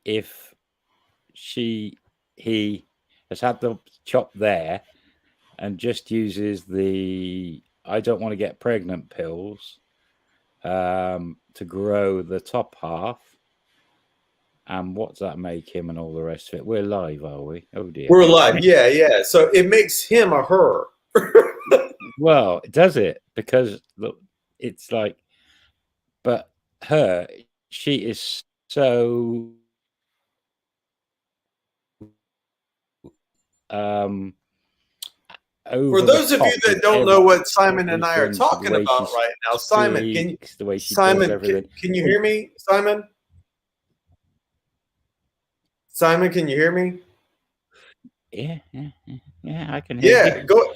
if he has had the chop there and just uses the I don't want to get pregnant pills to grow the top half. And what's that make him and all the rest of it? We're live, are we? Oh dear. We're live. Yeah. So it makes him a her. Well, does it? Because look, it's like, but she is so over For those the of you top that with don't know what Simon and I are everything, the talking way about she right now, Simon, speaks, the way she does everything. can you hear me, Simon? Simon, can you hear me? Yeah, I can hear Yeah, you. go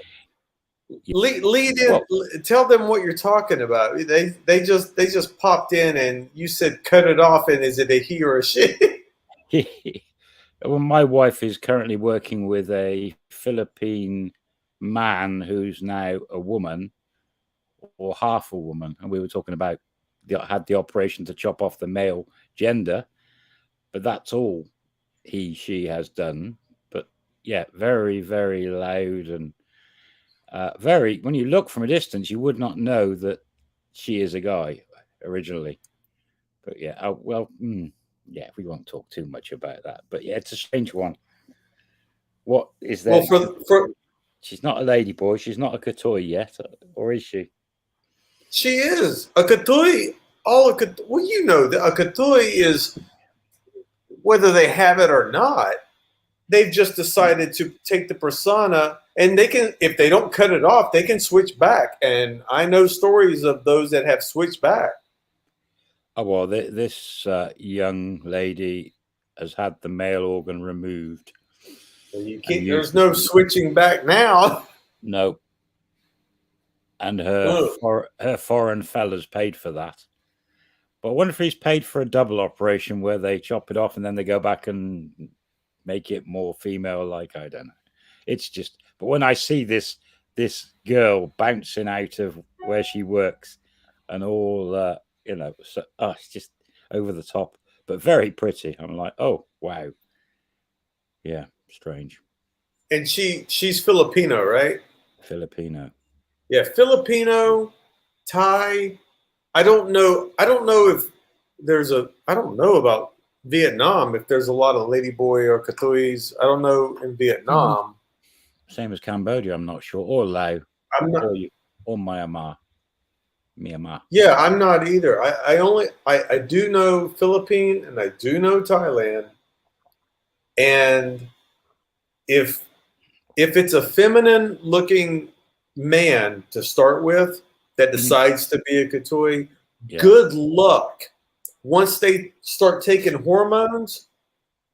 lead in. Well, Tell them what you're talking about. They just popped in and you said cut it off. And is it a he or a she? well, my wife is currently working with a Philippine man who's now a woman or half a woman, and we were talking about had the operation to chop off the male gender, but that's all she has done. But yeah, very, very loud and very. When you look from a distance, you would not know that she is a guy originally. But yeah, yeah, we won't talk too much about that. But yeah, it's a strange one. What is that? Well, she's not a lady boy. She's not a katoi yet, or is she? She is a katui. Well, you know that a katui is, whether they have it or not, they've just decided to take the persona, and they can, if they don't cut it off, they can switch back. And I know stories of those that have switched back. Oh well, this young lady has had the male organ removed. You can't. There's no switching back now. No. And her foreign fellas paid for that. But I wonder if he's paid for a double operation where they chop it off and then they go back and make it more female-like. I don't know. It's just. But when I see this girl bouncing out of where she works, and all it's just over the top, but very pretty. I'm like, oh wow, yeah, strange. And she's Filipino, right? Filipino. Yeah, Filipino, Thai. I don't know if there's I don't know about Vietnam, if there's a lot of ladyboy or katuis. I don't know in Vietnam. Same as Cambodia, I'm not sure. Or Laos. I'm not, or Myanmar. Yeah, I'm not either. I do know Philippines and I do know Thailand. And if it's a feminine looking man to start with that decides to be a katui, good luck once they start taking hormones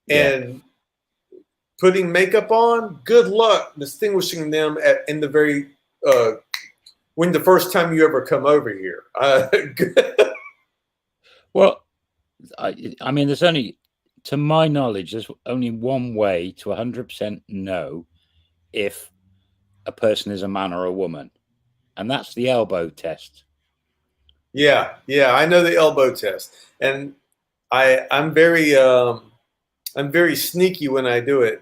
and putting makeup on. Good luck distinguishing them in the very when the first time you ever come over here. Well, I mean, there's only, to my knowledge, there's only one way to 100% know if a person is a man or a woman, and that's the elbow test. Yeah, I know the elbow test, and I'm very sneaky when I do it.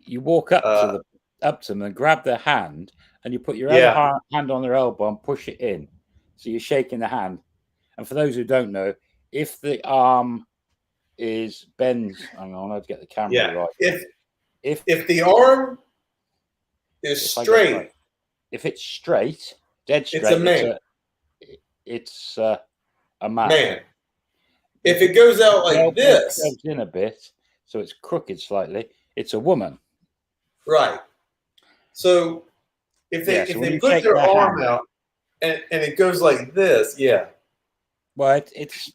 You walk up to them and grab their hand, and you put your other hand on their elbow and push it in. So you're shaking the hand. And for those who don't know, if the arm is bends, hang on, I'll get the camera right. If the arm is straight, right, if it's straight, dead straight, it's a man. It's a man. If it goes out like this, curves in a bit, so it's crooked slightly, it's a woman. Right. So if they put their arm out and it goes like this, well, it's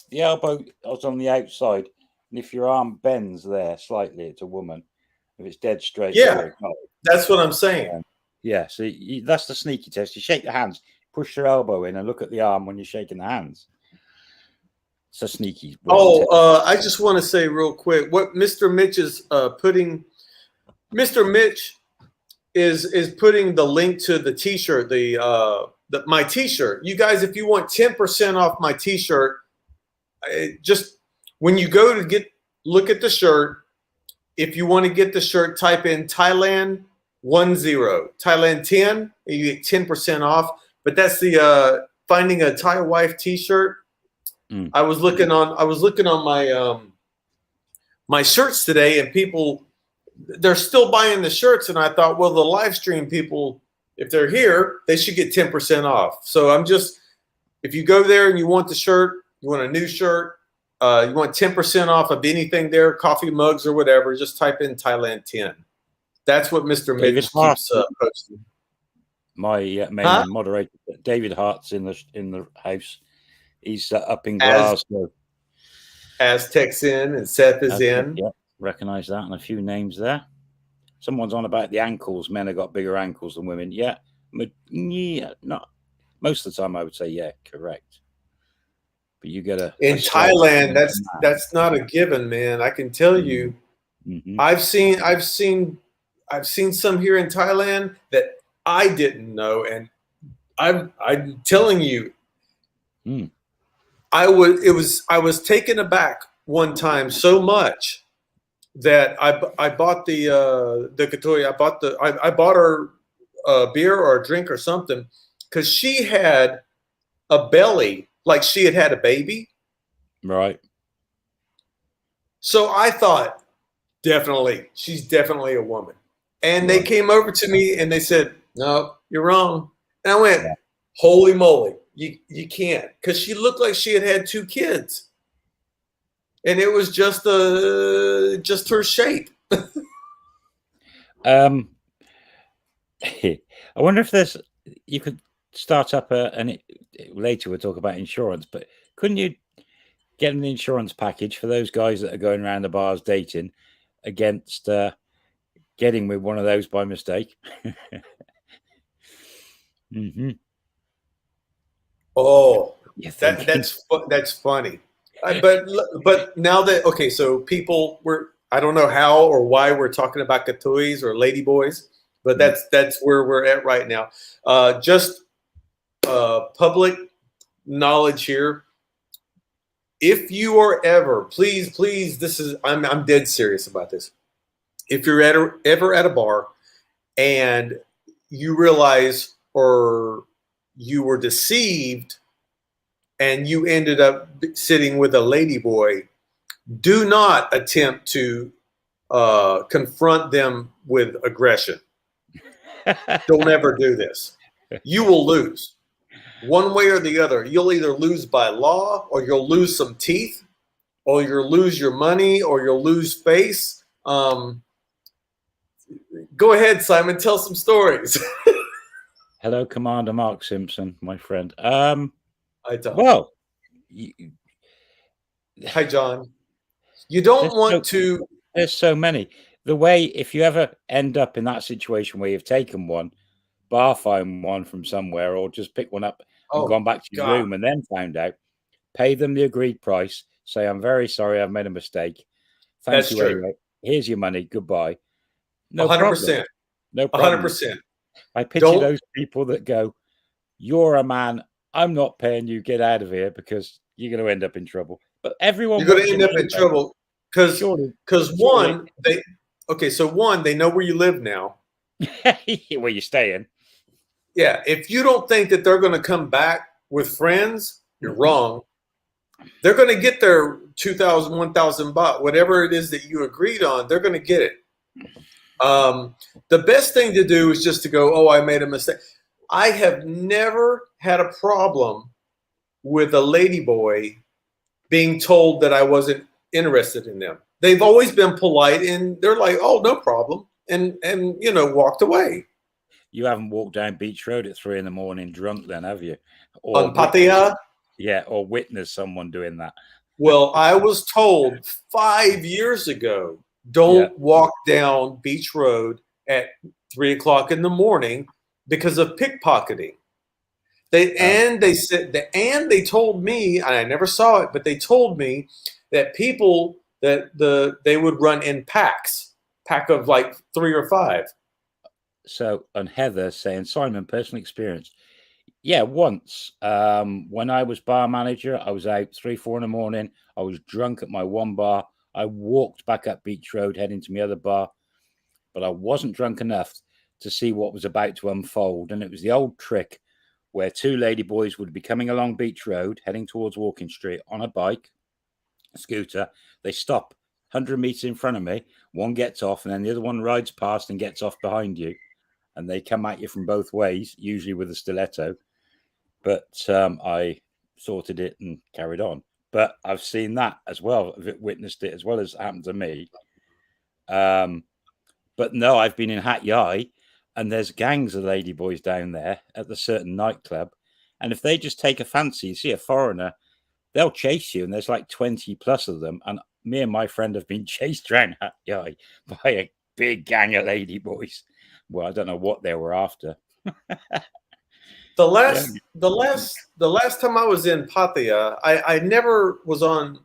the elbow is on the outside, and if your arm bends there slightly, it's a woman. If it's dead straight, that's what I'm saying. So that's the sneaky test. You shake the hands, push your elbow in, and look at the arm when you're shaking the hands. It's a sneaky. I just want to say real quick what Mr. Mitch is putting. Mr. Mitch is putting the link to the T-shirt, my T-shirt. You guys, if you want 10% off my T-shirt, just when you go to get look at the shirt. If you want to get the shirt, type in Thailand 10, Thailand 10, and you get 10% off. But that's the finding a Thai wife T-shirt. I was looking on my my shirts today, and people, they're still buying the shirts, and I thought, well, the live stream people, if they're here, they should get 10% off. So I'm just, if you go there and you want the shirt, you want a new shirt, you want 10% off of anything there, coffee mugs or whatever, just type in Thailand 10. That's what Mr. Mitch keeps posting. My main moderator, David Hart's in the house. He's up in Glasgow. Aztec's in and Seth is in. Yeah, recognize that, and a few names there. Someone's on about the ankles. Men have got bigger ankles than women. Yeah, not most of the time. I would say yeah, correct. But you get in Thailand. That's not a given, man. I can tell you. I've seen some here in Thailand that I didn't know, and I'm telling you. I was taken aback one time so much that I bought the Kathu. I bought her a beer or a drink or something because she had a belly like she had a baby. Right. So I thought, she's definitely a woman. And they came over to me and they said, no, you're wrong. And I went, holy moly. You can't, because she looked like she had 2 kids, and it was just her shape. I wonder if you could start up later we'll talk about insurance, but couldn't you get an insurance package for those guys that are going around the bars dating against getting with one of those by mistake? Oh, that's funny. But now that, so people I don't know how or why we're talking about Kathuis or ladyboys, but that's where we're at right now. Just public knowledge here. If you are ever, please, I'm dead serious about this. If you're ever at a bar and you realize or you were deceived and you ended up sitting with a ladyboy, do not attempt to confront them with aggression. Don't ever do this. You will lose. One way or the other. You'll either lose by law, or you'll lose some teeth, or you'll lose your money, or you'll lose face. Go ahead, Simon. Tell some stories. Hello, Commander Mark Simpson, my friend. Hi, Tom. Well, hi, John. You don't want to. There's so many. The way, if you ever end up in that situation where you've taken one, bar phone one from somewhere, or just pick one up and gone back to your room and then found out, pay them the agreed price. Say, I'm very sorry, I've made a mistake. Thank you anyway. Here's your money. Goodbye. No 100%. Problem. No problem. 100%. I picture those people that go, you're a man, I'm not paying you, get out of here, because you're going to end up in trouble. But everyone, you're going to end up in trouble because one, they know where you live now. Where you staying. Yeah. If you don't think that they're going to come back with friends, you're wrong. They're going to get their 2,000, 1,000 baht, whatever it is that you agreed on, they're going to get it. The best thing to do is just to go, oh, I made a mistake. I have never had a problem with a ladyboy being told that I wasn't interested in them. They've always been polite, and they're like, oh, no problem. And walked away. You haven't walked down Beach Road at 3 a.m. drunk then, have you? On Pattaya? Yeah, or witness someone doing that. Well, I was told 5 years ago, don't walk down Beach Road at 3 o'clock in the morning because of pickpocketing. They told me, and I never saw it, but they told me that people they would run in packs, pack of like 3 or 5. So, and Heather saying, Simon, personal experience. Yeah, once when I was bar manager, I was out 3, 4 in the morning. I was drunk at my one bar. I walked back up Beach Road, heading to my other bar, but I wasn't drunk enough to see what was about to unfold. And it was the old trick where two ladyboys would be coming along Beach Road, heading towards Walking Street on a bike, scooter. They stop 100 meters in front of me. One gets off, and then the other one rides past and gets off behind you. And they come at you from both ways, usually with a stiletto. But I sorted it and carried on. But I've seen that as well. I've witnessed it as well as happened to me. But no, I've been in Hat Yai, and there's gangs of ladyboys down there at the certain nightclub. And if they just take a fancy, you see a foreigner, they'll chase you. And there's like 20 plus of them. And me and my friend have been chased around Hat Yai by a big gang of ladyboys. Well, I don't know what they were after. The last time I was in Pattaya, I never was on.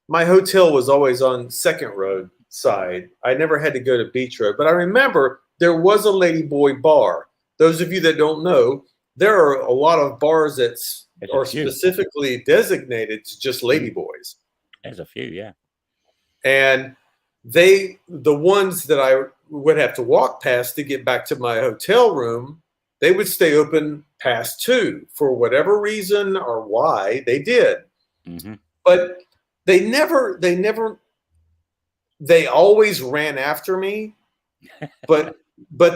My hotel was always on Second Road side. I never had to go to Beach Road, but I remember there was a ladyboy bar. Those of you that don't know, there are a lot of bars that are specifically designated to just ladyboys. There's a few, yeah. And the ones that I would have to walk past to get back to my hotel room, they would stay open past 2 for whatever reason or why they did. Mm-hmm. But they always ran after me, but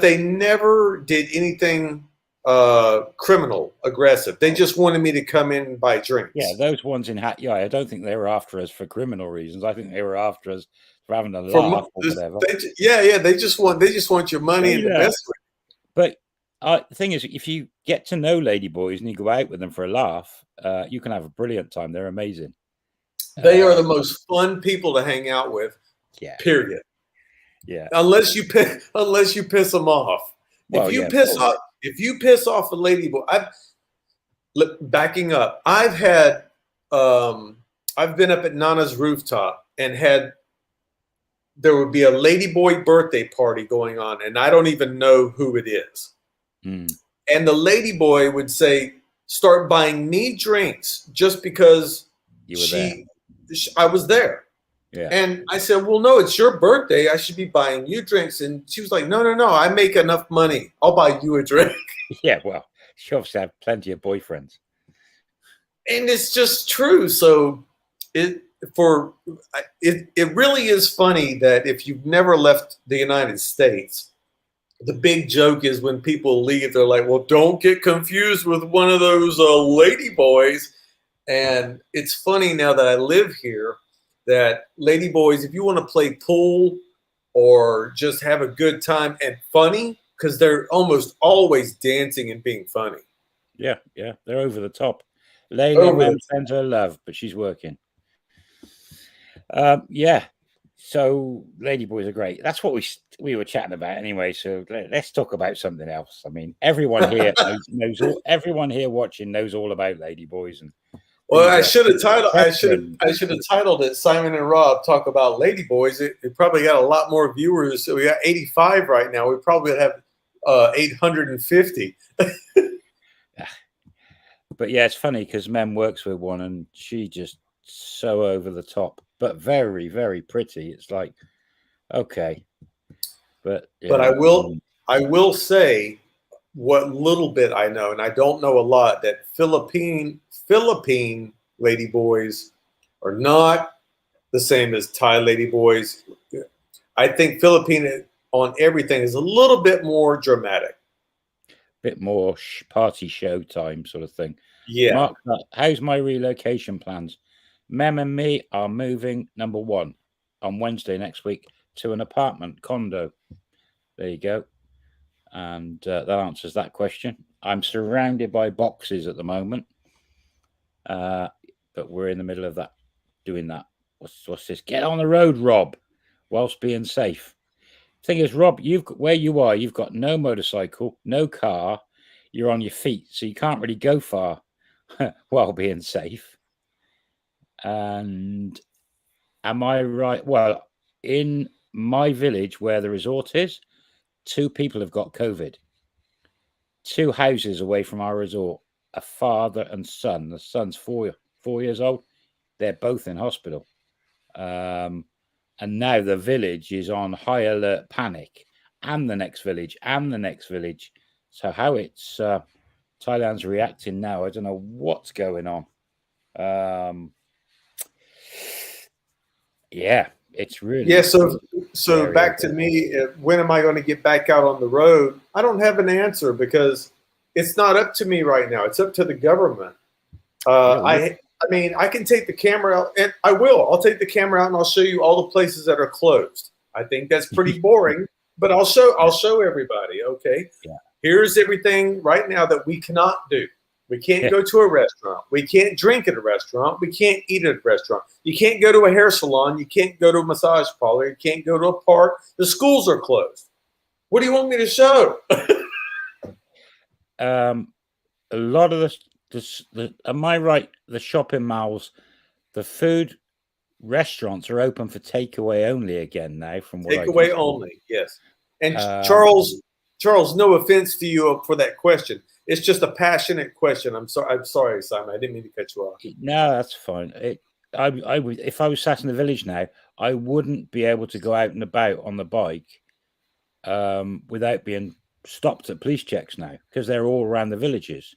they never did anything criminal, aggressive. They just wanted me to come in and buy drinks. Yeah, those ones in Hat Yai, I don't think they were after us for criminal reasons. I think they were after us for having a laugh or whatever. They just want your money in the best way. But the thing is, if you get to know ladyboys and you go out with them for a laugh, you can have a brilliant time. They're amazing. They are the most fun people to hang out with. Yeah. Period. Yeah. Unless you piss them off. Well, if you piss off a ladyboy, backing up. I've been up at Nana's rooftop and there would be a ladyboy birthday party going on, and I don't even know who it is. Mm. And the ladyboy would say, "Start buying me drinks just because I was there." Yeah. And I said, "Well, no, it's your birthday. I should be buying you drinks." And she was like, No. I make enough money. I'll buy you a drink." Yeah, well, she obviously have plenty of boyfriends. And it's just true. So it really is funny that if you've never left the United States, the big joke is when people leave, they're like, "Well, don't get confused with one of those ladyboys." And it's funny now that I live here that ladyboys, if you want to play pool or just have a good time and funny, because they're almost always dancing and being funny. Yeah, they're over the top. Layla sends her love, but she's working. Yeah. So ladyboys are great. That's what we were chatting about anyway. So let's talk about something else. I mean, everyone here everyone here watching knows all about ladyboys. And well, I should have titled it "Simon and Rob Talk About Ladyboys." It probably got a lot more viewers. So we got 85 right now. We probably have 850. But yeah, it's funny because Mem works with one, and she just so over the top, but very, very pretty. It's like, okay, but I will say what little bit I know, and I don't know a lot, that Philippine ladyboys are not the same as Thai ladyboys. I think Philippine on everything is a little bit more dramatic. Bit more party show time sort of thing. Yeah. Mark, how's my relocation plans? Mem and me are moving, number 1, on Wednesday next week to an apartment condo. There you go. And that answers that question. I'm surrounded by boxes at the moment. But we're in the middle of that, doing that. What's this? Get on the road, Rob, whilst being safe. Thing is, Rob, where you are, you've got no motorcycle, no car. You're on your feet, so you can't really go far while being safe. And am I right? Well, in my village where the resort is, 2 people have got COVID. 2 houses away from our resort, a father and son. The son's 4 years old. They're both in hospital. And now the village is on high alert panic, and the next village, and the next village. So how it's Thailand's reacting now, I don't know what's going on. Yeah, it's really. Yeah, so back to me. When am I going to get back out on the road? I don't have an answer because it's not up to me right now. It's up to the government. I mean, I can take the camera out, and I will. I'll take the camera out, and I'll show you all the places that are closed. I think that's pretty boring, but I'll show everybody. Okay, yeah. Here's everything right now that we cannot do. We can't go to a restaurant. We can't drink at a restaurant. We can't eat at a restaurant. You can't go to a hair salon. You can't go to a massage parlor. You can't go to a park. The schools are closed. What do you want me to show? A lot of the am I right? The shopping malls, the food restaurants are open for takeaway only again now. From what takeaway only, yes. And Charles, no offense to you for that question. It's just a passionate question. I'm sorry, Simon. I didn't mean to cut you off. No, that's fine. I would, if I was sat in the village now, I wouldn't be able to go out and about on the bike without being stopped at police checks now, because they're all around the villages.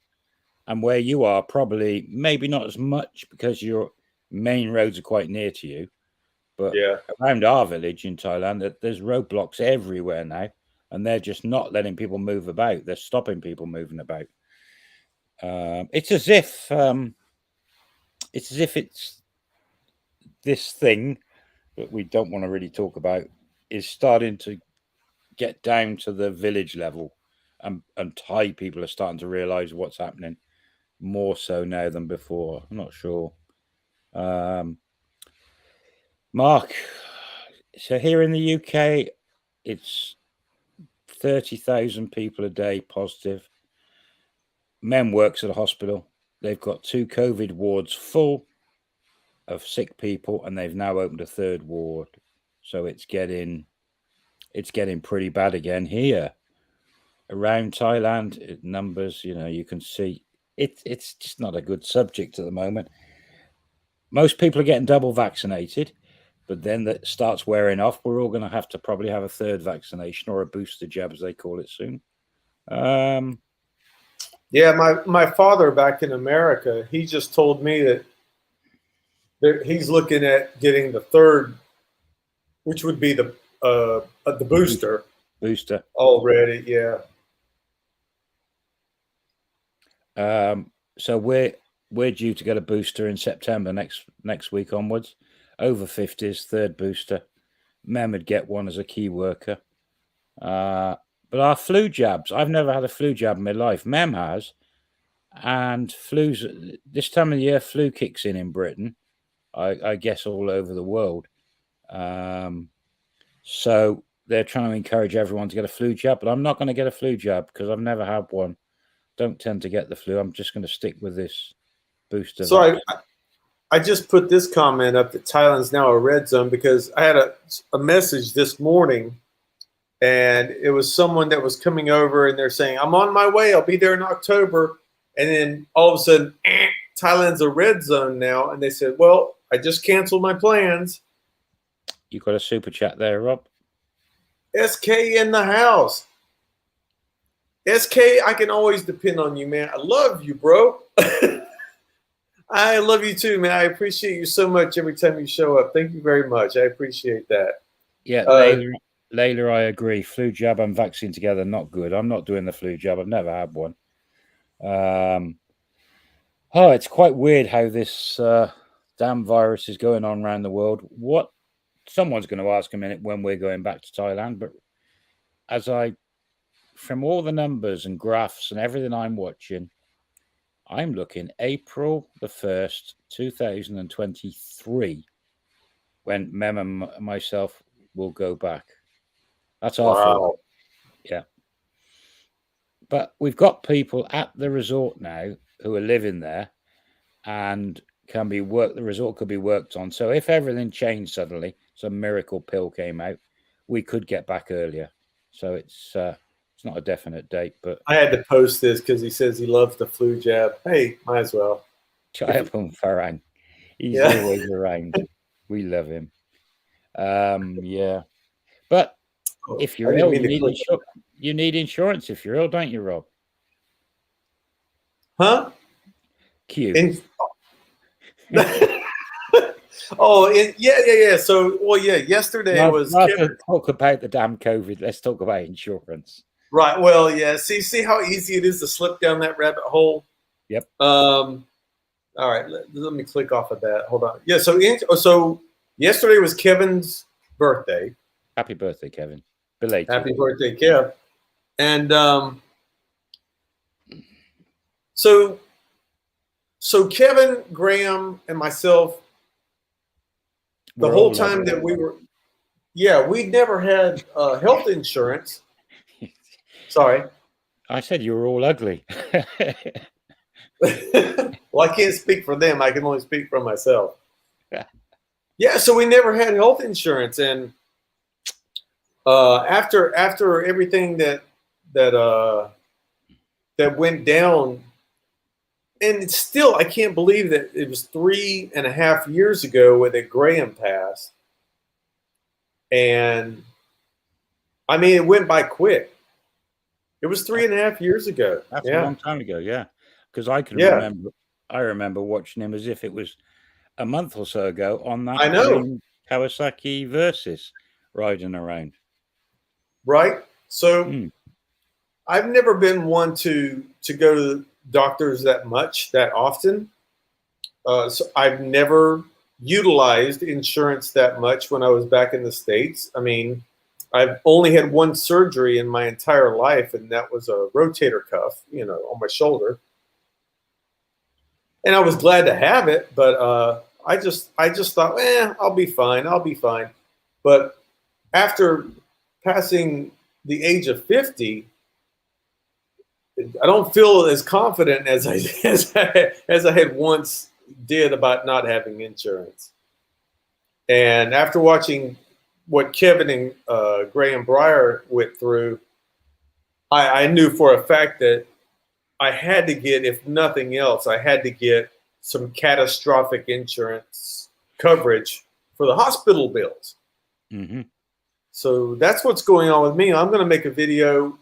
And where you are, probably maybe not as much because your main roads are quite near to you. But around our village in Thailand, there's roadblocks everywhere now, and they're just not letting people move about. They're stopping people moving about. It's as if it's this thing that we don't want to really talk about is starting to get down to the village level, and Thai people are starting to realize what's happening more so now than before. I'm not sure. Mark, so here in the UK, it's 30,000 people a day positive. Mem works at a hospital. They've got 2 COVID wards full of sick people, and they've now opened a 3rd ward. So it's getting pretty bad again here. Around Thailand, numbers, you can see it's just not a good subject at the moment. Most people are getting double vaccinated, but then that starts wearing off. We're all going to have to probably have a 3rd vaccination or a booster jab, as they call it, soon. Yeah, my father back in America, he just told me that he's looking at getting the 3rd, which would be the booster. Booster already, yeah. So we're due to get a booster in September next week onwards. Over 50s, 3rd booster. Mem would get one as a key worker. But our flu jabs, I've never had a flu jab in my life. Mem has. And this time of the year, flu kicks in Britain. I guess all over the world. So they're trying to encourage everyone to get a flu jab, but I'm not going to get a flu jab because I've never had one. Don't tend to get the flu. I'm just going to stick with this booster. So I just put this comment up that Thailand's now a red zone because I had a message this morning, and it was someone that was coming over, and they're saying, I'm on my way. I'll be there in October. And then all of a sudden, Thailand's a red zone now. And they said, well, I just canceled my plans. You got a super chat there, Rob? SK in the house. SK, I can always depend on you, man. I love you, bro. I love you too, man. I appreciate you so much every time you show up. Thank you very much. I appreciate that. Yeah, Layla, I agree. Flu jab and vaccine together, not good. I'm not doing the flu jab. I've never had one. It's quite weird how this damn virus is going on around the world. Someone's going to ask a minute when we're going back to Thailand, but from all the numbers and graphs and everything I'm watching, I'm looking April the 1st, 2023, when Mem and myself will go back. That's our fault. Yeah. But we've got people at the resort now who are living there and the resort could be worked on. So if everything changed suddenly, some miracle pill came out, we could get back earlier. So it's not a definite date, but I had to post this because he says he loves the flu jab. Hey, might as well. Chayapum Farang. He's always around. We love him. Yeah, but if you're ill, you need insurance if you're ill, don't you, Rob? Huh? Q. Yeah. So, well, yeah. Yesterday was rather talk about the damn COVID. Let's talk about insurance. Right. Well, yeah. See how easy it is to slip down that rabbit hole. Yep. All right. Let me click off of that. Hold on. Yeah. So yesterday was Kevin's birthday. Happy birthday, Kevin. Belated. Happy birthday, Kev. And so Kevin, Graham, and myself, the whole time that we were, we'd never had health insurance. Sorry. I said you were all ugly. Well, I can't speak for them. I can only speak for myself. Yeah, so we never had health insurance, and after everything that went down, and still, I can't believe that it was 3.5 years ago that Graham passed, and I mean, it went by quick. It was 3.5 years ago. That's a long time ago, yeah. Because I can remember. I remember watching him as if it was a month or so ago on that Kawasaki Versys riding around. Right. So I've never been one to go to the doctors that often. So I've never utilized insurance that much when I was back in the States. I mean, I've only had one surgery in my entire life, and that was a rotator cuff, on my shoulder. And I was glad to have it, but I just thought, I'll be fine. But after passing the age of 50, I don't feel as confident as I had once did about not having insurance. And after watching what Kevin and Graham Breyer went through, I knew for a fact that I had to get, if nothing else, I had to get some catastrophic insurance coverage for the hospital bills. Mm-hmm. So that's what's going on with me. I'm going to make a video.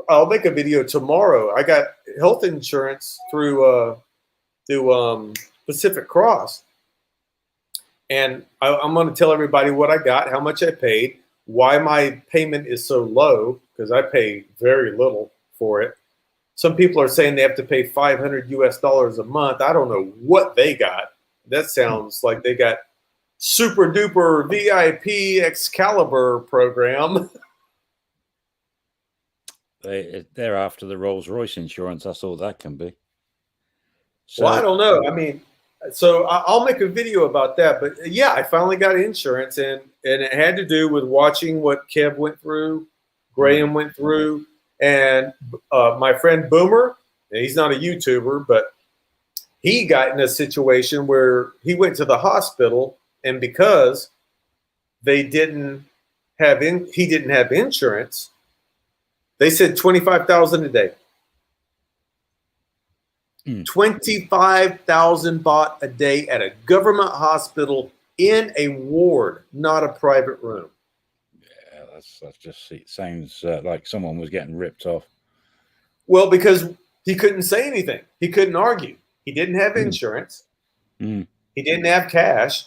I'll make a video tomorrow. I got health insurance through Pacific Cross. And I'm going to tell everybody what I got, how much I paid, why my payment is so low, because I pay very little for it. Some people are saying they have to pay $500 a month. I don't know what they got. That sounds like they got super duper VIP Excalibur program. They're after the Rolls-Royce insurance. That's all that can be. So, well, I don't know. I mean, so I'll make a video about that. But yeah, I finally got insurance, and it had to do with watching what Kev went through, Graham went through, and my friend Boomer. And he's not a YouTuber, but he got in a situation where he went to the hospital, and because he didn't have insurance, they said $25,000 a day. 25,000 baht a day at a government hospital in a ward, not a private room. Yeah, that just sounds like someone was getting ripped off. Well, because he couldn't say anything. He couldn't argue. He didn't have insurance. He didn't have cash.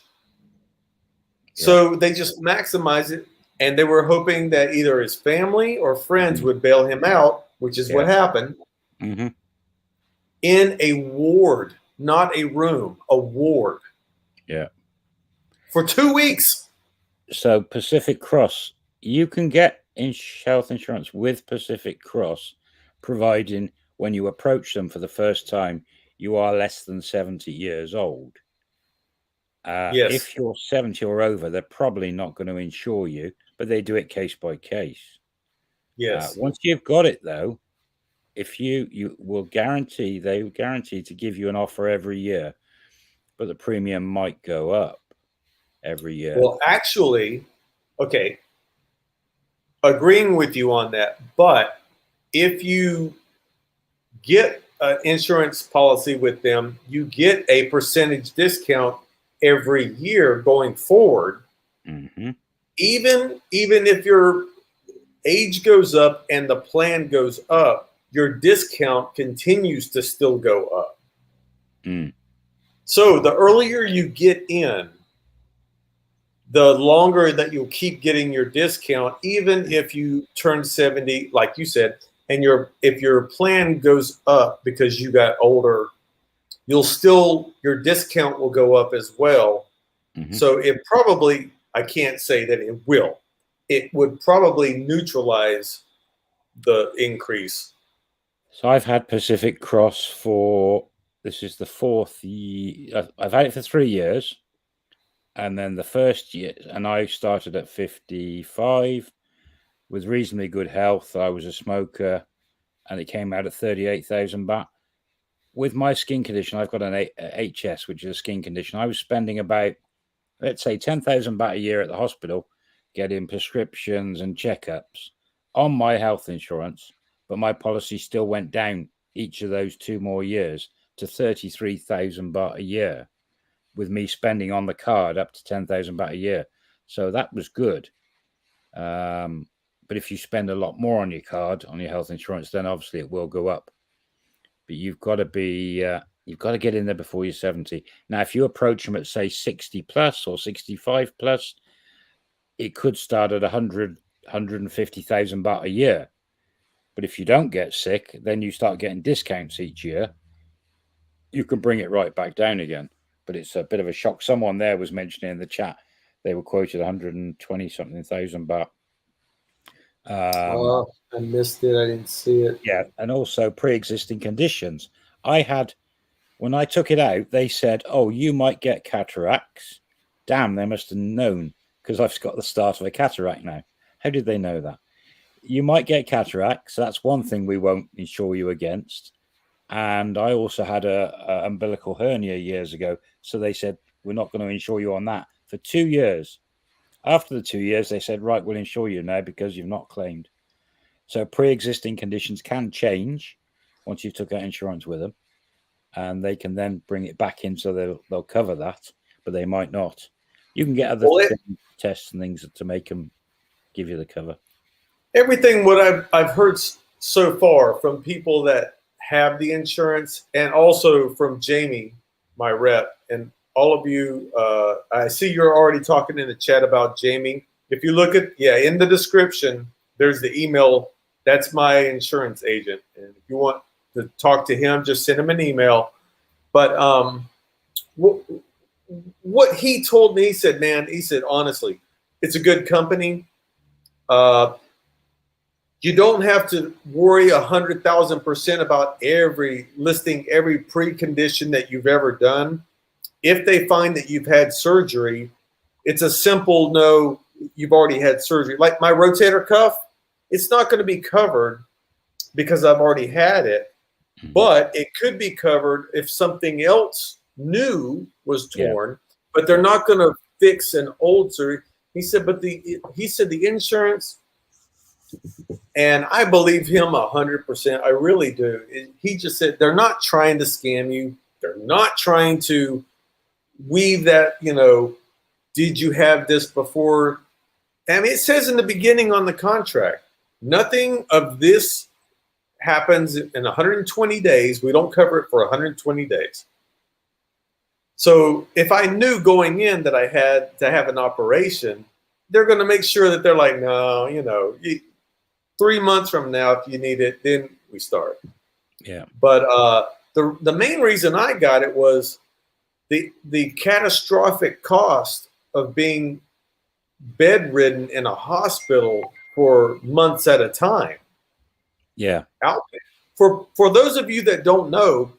Yeah. So they just maximized it, and they were hoping that either his family or friends would bail him out, which is what happened. Mm-hmm. In a ward, not a room, a ward. Yeah. For 2 weeks. So Pacific Cross, you can get health insurance with Pacific Cross, providing when you approach them for the first time, you are less than 70 years old. Yes. If you're 70 or over, they're probably not going to insure you, but they do it case by case. Yes. Once you've got it, though, if you will guarantee, they will guarantee to give you an offer every year, but the premium might go up every year. Well, actually, okay, agreeing with you on that, but if you get an insurance policy with them, you get a percentage discount every year going forward. Mm-hmm. even if your age goes up and the plan goes up, your discount continues to still go up. So the earlier you get in, the longer that you'll keep getting your discount, even if you turn 70, like you said, and if your plan goes up because you got older, your discount will go up as well. So it probably, I can't say that it will. It would probably neutralize the increase. So I've had Pacific Cross this is the fourth year. I've had it for 3 years. And then the first year, and I started at 55 with reasonably good health. I was a smoker, and it came out at 38,000 baht. With my skin condition, I've got an HS, which is a skin condition. I was spending about, let's say, 10,000 baht a year at the hospital, getting prescriptions and checkups on my health insurance. But my policy still went down each of those 2 more years to 33,000 baht a year, with me spending on the card up to 10,000 baht a year. So that was good. But if you spend a lot more on your card, on your health insurance, then obviously it will go up. But you've got to get in there before you're 70. Now, if you approach them at, say, 60 plus or 65 plus, it could start at 150,000 baht a year. But if you don't get sick, then you start getting discounts each year. You can bring it right back down again. But it's a bit of a shock. Someone there was mentioning in the chat, they were quoted 120 something thousand baht. I missed it. I didn't see it. Yeah, and also pre-existing conditions. When I took it out, they said, "Oh, you might get cataracts." Damn, they must have known, because I've got the start of a cataract now. How did they know that? You might get cataracts. That's one thing we won't insure you against. And I also had a umbilical hernia years ago. So they said, we're not going to insure you on that for 2 years. After the 2 years, they said, right, we'll insure you now because you've not claimed. So pre-existing conditions can change once you took out insurance with them. And they can then bring it back in, so they'll cover that, but they might not. You can get other tests and things to make them give you the cover. Everything what I've heard so far from people that have the insurance, and also from Jamie, my rep, and all of you, I see you're already talking in the chat about Jamie. If you look at, in the description, there's the email. That's my insurance agent. And if you want to talk to him, just send him an email. But what he told me, he said, honestly, it's a good company. You don't have to worry 100,000% about listing every precondition that you've ever done. If they find that you've had surgery, it's a simple no, you've already had surgery. Like my rotator cuff, it's not going to be covered because I've already had it, but it could be covered if something else new was torn, but they're not going to fix an old surgery. He said, the insurance, and I believe him 100%. I really do. He just said, they're not trying to scam you. They're not trying to weave that, did you have this before? I mean, it says in the beginning on the contract, nothing of this happens in 120 days. We don't cover it for 120 days. So if I knew going in that I had to have an operation, they're going to make sure that they're like, no, 3 months from now, if you need it, then we start. Yeah. But the main reason I got it was the catastrophic cost of being bedridden in a hospital for months at a time. Yeah. For those of you that don't know,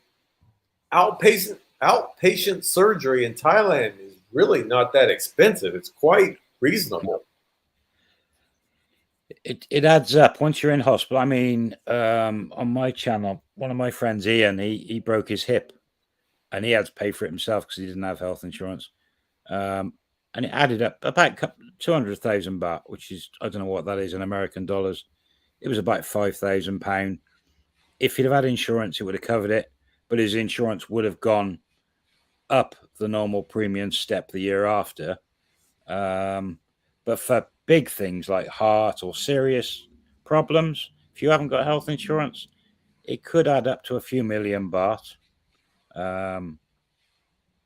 outpatient surgery in Thailand is really not that expensive. It's quite reasonable. It adds up once you're in hospital. I mean, on my channel, one of my friends, Ian, he broke his hip, and he had to pay for it himself because he didn't have health insurance. And it added up about 200,000 baht, which is, I don't know what that is in American dollars. It was about £5,000. If he'd have had insurance, it would have covered it, but his insurance would have gone up the normal premium step the year after. But for big things like heart or serious problems, if you haven't got health insurance, it could add up to a few million baht,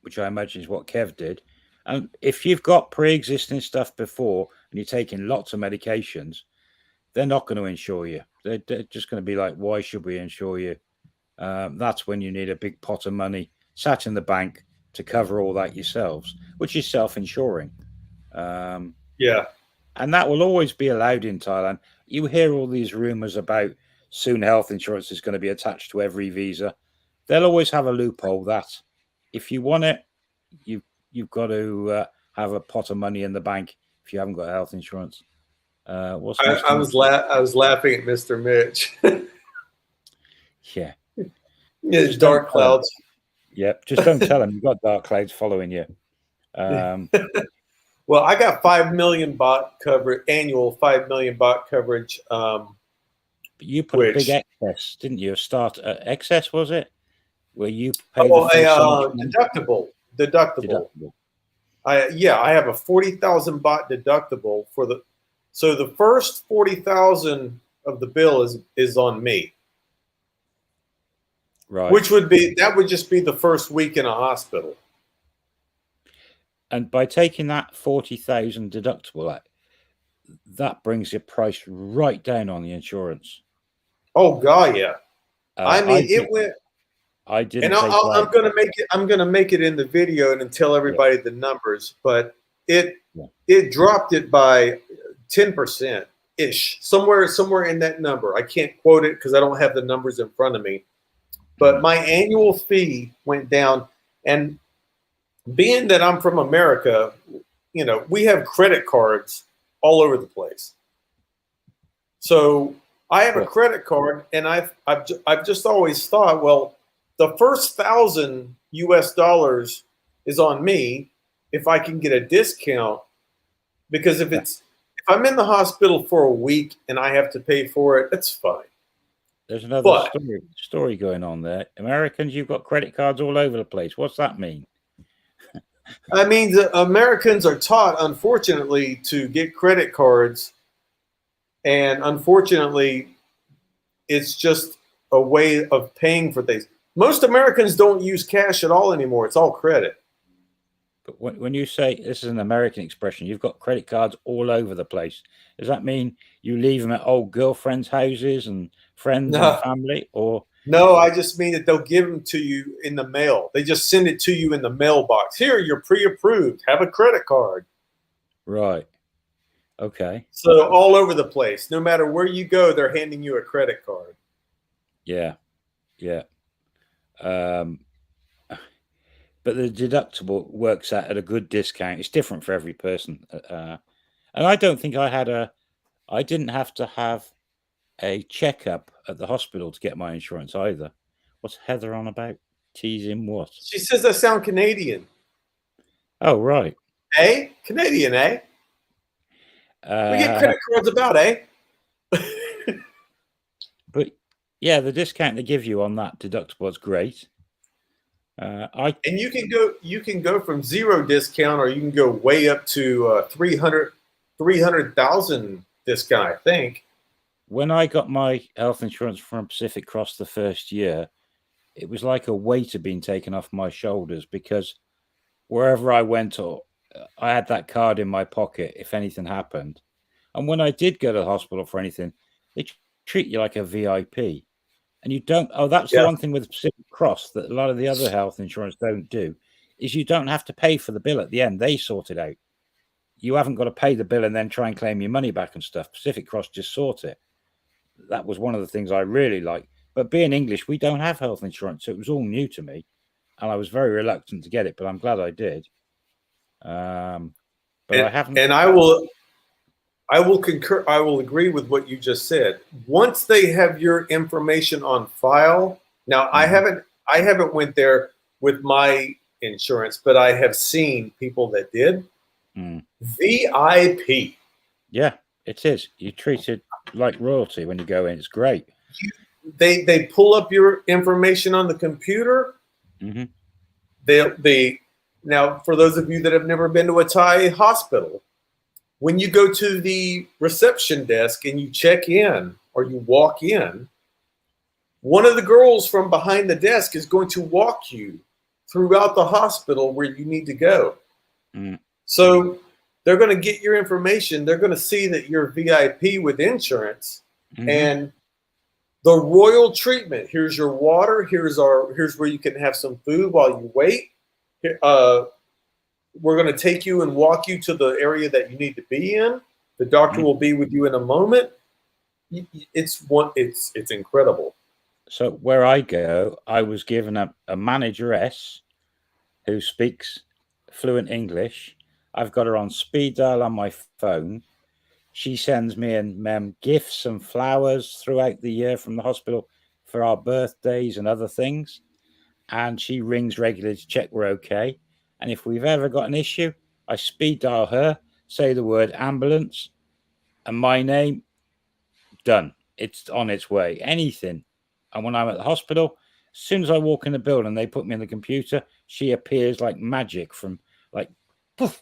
which I imagine is what Kev did. And if you've got pre-existing stuff before and you're taking lots of medications, they're not going to insure you. They're just going to be like, why should we insure you? That's when you need a big pot of money sat in the bank to cover all that yourselves, which is self-insuring. Yeah. And that will always be allowed in Thailand. You hear all these rumors about soon health insurance is going to be attached to every visa. They'll always have a loophole that if you want it, you've got to have a pot of money in the bank if you haven't got health insurance. I was laughing at Mr. Mitch. Yeah. Yeah, dark clouds. Yep. Just don't tell him you've got dark clouds following you. Well, I got 5 million baht coverage, annual 5 million baht coverage. But you put a big excess, didn't you? Start excess, was it? Where you pay deductible. I have a 40,000 baht deductible for the. So the first 40,000 of the bill is on me. Right. Which would just be the first week in a hospital. And by taking that 40,000 deductible, that brings your price right down on the insurance. Oh God, yeah. It went. I didn't. And I'm gonna make it in the video and tell everybody the numbers, but it dropped it by 10% ish, somewhere in that number. I can't quote it because I don't have the numbers in front of me. But my annual fee went down, and being that I'm from America, we have credit cards all over the place. So I have a credit card, and I've just always thought, well, the first $1,000 is on me if I can get a discount, because if I'm in the hospital for a week and I have to pay for it, that's fine. There's another story going on there. Americans, you've got credit cards all over the place. What's that mean? I mean, the Americans are taught, unfortunately, to get credit cards, and unfortunately, it's just a way of paying for things. Most Americans don't use cash at all anymore. It's all credit. But when you say, this is an American expression, you've got credit cards all over the place, does that mean you leave them at old girlfriends' houses and friends and family? Or no, I just mean that they'll give them to you in the mail. They just send it to you in the mailbox. Here, you're pre-approved. Have a credit card. Right. Okay. So all over the place. No matter where you go, they're handing you a credit card. Yeah. Yeah. But the deductible works out at a good discount. It's different for every person. And I don't think I didn't have to have a checkup at the hospital to get my insurance either. What's Heather on about? Teasing what? She says I sound Canadian. Oh, right. Canadian, we get credit cards about, But yeah, the discount they give you on that deductible is great. And you can go from zero discount, or you can go way up to 300,000 discount, I think. When I got my health insurance from Pacific Cross the first year, it was like a weight had been taken off my shoulders, because wherever I went, I had that card in my pocket if anything happened. And when I did go to the hospital for anything, they treat you like a VIP. And you don't. Oh, that's the one thing with Pacific Cross that a lot of the other health insurance don't do, is you don't have to pay for the bill at the end. They sort it out. You haven't got to pay the bill and then try and claim your money back and stuff. Pacific Cross just sort it. That was one of the things I really liked. But being English, we don't have health insurance, so it was all new to me, and I was very reluctant to get it. But I'm glad I did. But I haven't. And I will concur. I will agree with what you just said. Once they have your information on file, now I haven't went there with my insurance, but I have seen people that did. VIP. Yeah, it is. You're treated like royalty when you go in. It's great. They pull up your information on the computer. They now, for those of you that have never been to a Thai hospital, when you go to the reception desk and you check in or you walk in, one of the girls from behind the desk is going to walk you throughout the hospital where you need to go. So they're going to get your information. They're going to see that you're VIP with insurance and the royal treatment. Here's your water. Here's where you can have some food while you wait. We're going to take you and walk you to the area that you need to be in. The doctor will be with you in a moment. It's incredible. So where I go, I was given a manageress who speaks fluent English. I've got her on speed dial on my phone. She sends me and Mem gifts and flowers throughout the year from the hospital for our birthdays and other things. And she rings regularly to check we're okay. And if we've ever got an issue, I speed dial her, say the word ambulance, and my name, done. It's on its way. Anything. And when I'm at the hospital, as soon as I walk in the building, they put me in the computer, she appears like magic from like, poof,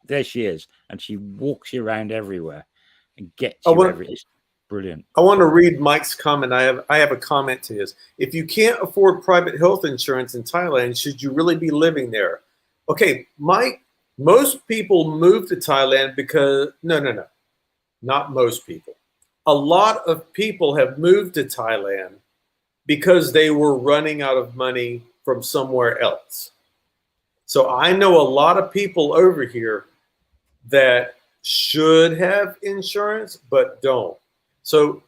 there she is. And she walks you around everywhere and gets you everywhere. It's brilliant. I want to read Mike's comment. I have a comment to his. If you can't afford private health insurance in Thailand, should you really be living there? Okay, Mike, most people move to Thailand because, no, not most people. A lot of people have moved to Thailand because they were running out of money from somewhere else. So I know a lot of people over here that should have insurance but don't. So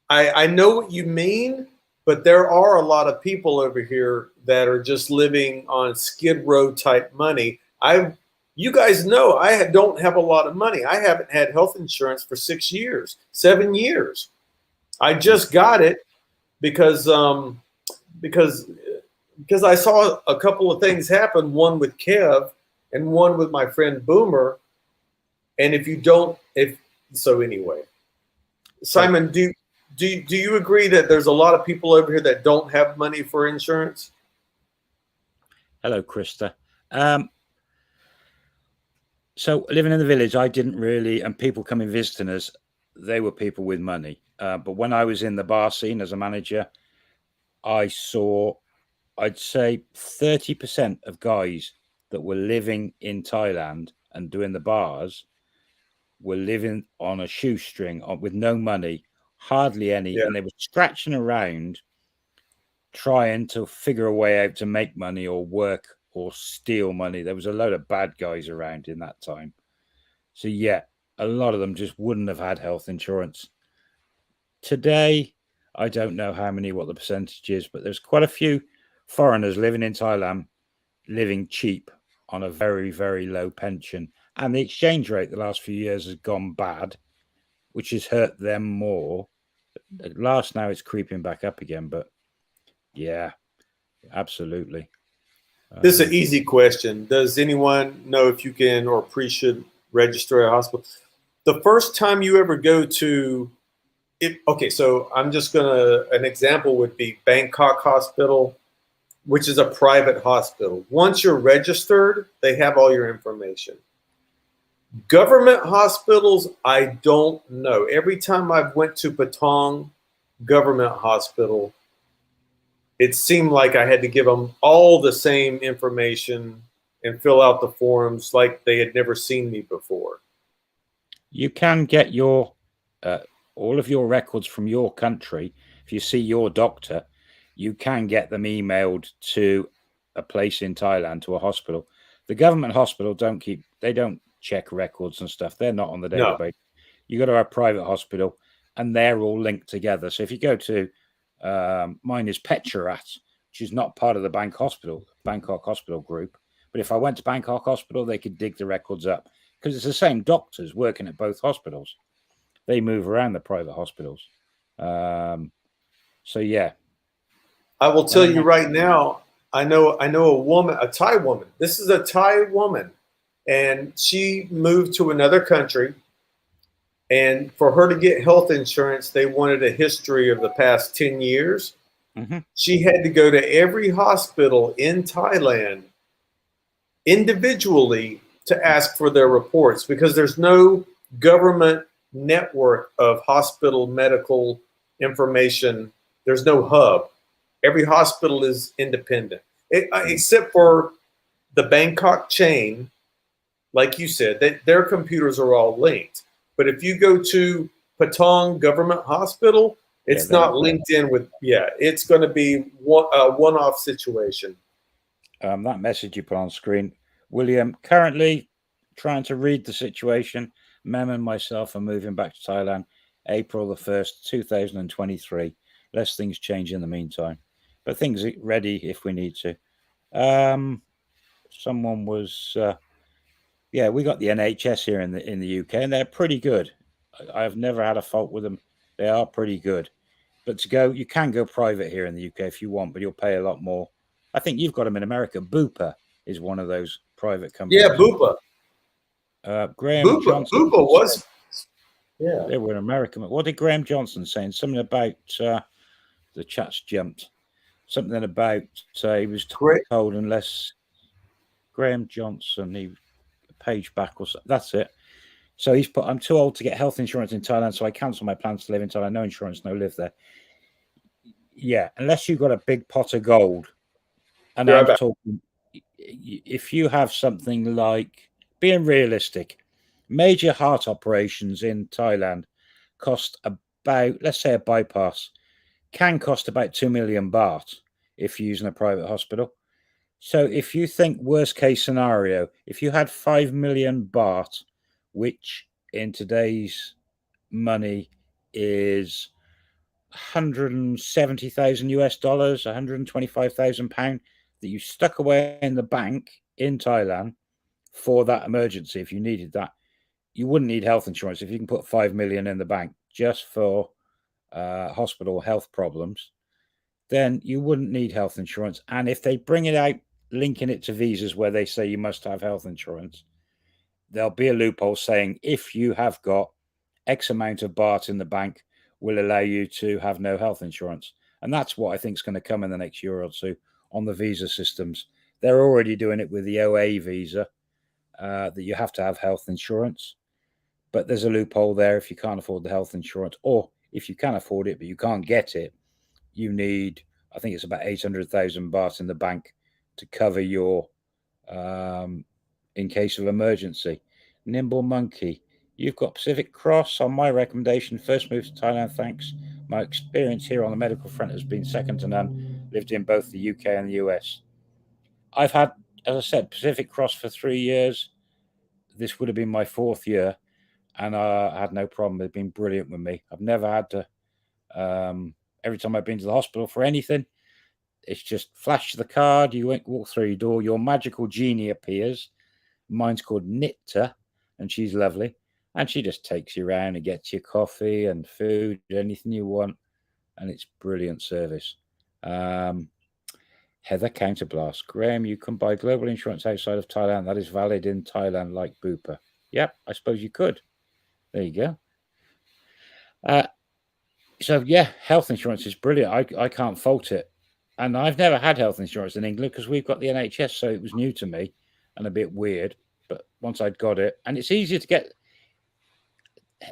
I know what you mean, but there are a lot of people over here that are just living on Skid Row type money. You guys know I don't have a lot of money. I haven't had health insurance for 6 years, 7 years. I just got it because I saw a couple of things happen, one with Kev and one with my friend Boomer. And anyway, Simon, do you agree that there's a lot of people over here that don't have money for insurance? Hello, Krista. So living in the village, I didn't really, and people coming visiting us, they were people with money. But when I was in the bar scene as a manager, I saw, I'd say 30% of guys that were living in Thailand and doing the bars were living on a shoestring with no money, hardly any. Yeah. And they were scratching around trying to figure a way out to make money or work or steal money. There was a load of bad guys around in that time. So yeah, a lot of them just wouldn't have had health insurance. Today, I don't know what the percentage is, but there's quite a few foreigners living in Thailand, living cheap on a very, very low pension. And the exchange rate the last few years has gone bad, which has hurt them more. At last, now it's creeping back up again. But yeah, absolutely. This is an easy question. Does anyone know if you can or should register at a hospital? The first time you ever go to it, okay, so I'm just an example would be Bangkok Hospital, which is a private hospital. Once you're registered, they have all your information. Government hospitals, I don't know. Every time I've went to Patong Government Hospital, it seemed like I had to give them all the same information and fill out the forms like they had never seen me before. You can get your all of your records from your country. If you see your doctor, you can get them emailed to a place in Thailand, to a hospital. The government hospital don't check records and stuff. They're not on the database. No. You got to have a private hospital, and they're all linked together. So if you go to mine is Pecharat, which is not part of the Bangkok Hospital group. But if I went to Bangkok Hospital, they could dig the records up because it's the same doctors working at both hospitals. They move around the private hospitals. So yeah. I will tell you right now, I know a woman, a Thai woman. This is a Thai woman, and she moved to another country. And for her to get health insurance, they wanted a history of the past 10 years. Mm-hmm. She had to go to every hospital in Thailand individually to ask for their reports because there's no government network of hospital medical information. There's no hub. Every hospital is independent, except for the Bangkok chain. Like you said, their computers are all linked. But if you go to Patong Government Hospital, it's not linked in with. Yeah, it's going to be one-off situation. That message you put on screen, William. Currently trying to read the situation. Mem and myself are moving back to Thailand, April the 1st, 2023. Less things change in the meantime, but things are ready if we need to. Someone was, yeah, we got the NHS here in the UK, and they're pretty good. I've never had a fault with them. They are pretty good. But you can go private here in the UK if you want, but you'll pay a lot more. I think you've got them in America. Bupa is one of those private companies. Yeah, Bupa. Graham Johnson. Bupa was. Yeah. They were an American. What did Graham Johnson say? Something about the chat's jumped. Something about he was told unless Graham Johnson, he page back or something. That's it. So he's put, I'm too old to get health insurance in Thailand, so I cancel my plans to live in Thailand. No insurance, no live there. Yeah, unless you've got a big pot of gold. And I'm talking, if you have something like, being realistic, major heart operations in Thailand cost about, let's say a bypass, can cost about 2 million baht if you're using a private hospital. So if you think worst case scenario, if you had 5 million baht, which in today's money is 170,000 US dollars, 125,000 pound, that you stuck away in the bank in Thailand for that emergency, if you needed that, you wouldn't need health insurance. If you can put 5 million in the bank just for hospital health problems, then you wouldn't need health insurance. And if they bring it out, linking it to visas where they say you must have health insurance, there'll be a loophole saying if you have got X amount of baht in the bank, will allow you to have no health insurance. And that's what I think is going to come in the next year or two on the visa systems. They're already doing it with the OA visa, that you have to have health insurance. But there's a loophole there if you can't afford the health insurance, or if you can afford it but you can't get it, you need, I think it's about 800,000 baht in the bank to cover your, in case of emergency. Nimble Monkey, you've got Pacific Cross on my recommendation. First move to Thailand, thanks. My experience here on the medical front has been second to none. Lived in both the UK and the US. I've had, as I said, Pacific Cross for 3 years. This would have been my 4th year, and I had no problem. They've been brilliant with me. I've never had to, every time I've been to the hospital for anything, it's just flash the card, you walk through your door, your magical genie appears. Mine's called Nitta, and she's lovely. And she just takes you around and gets you coffee and food, anything you want. And it's brilliant service. Heather Counterblast. Graham, you can buy global insurance outside of Thailand. That is valid in Thailand like Bupa. Yep, I suppose you could. There you go. So, yeah, health insurance is brilliant. I can't fault it. And I've never had health insurance in England because we've got the NHS, so it was new to me and a bit weird. But once I'd got it, and it's easier to get.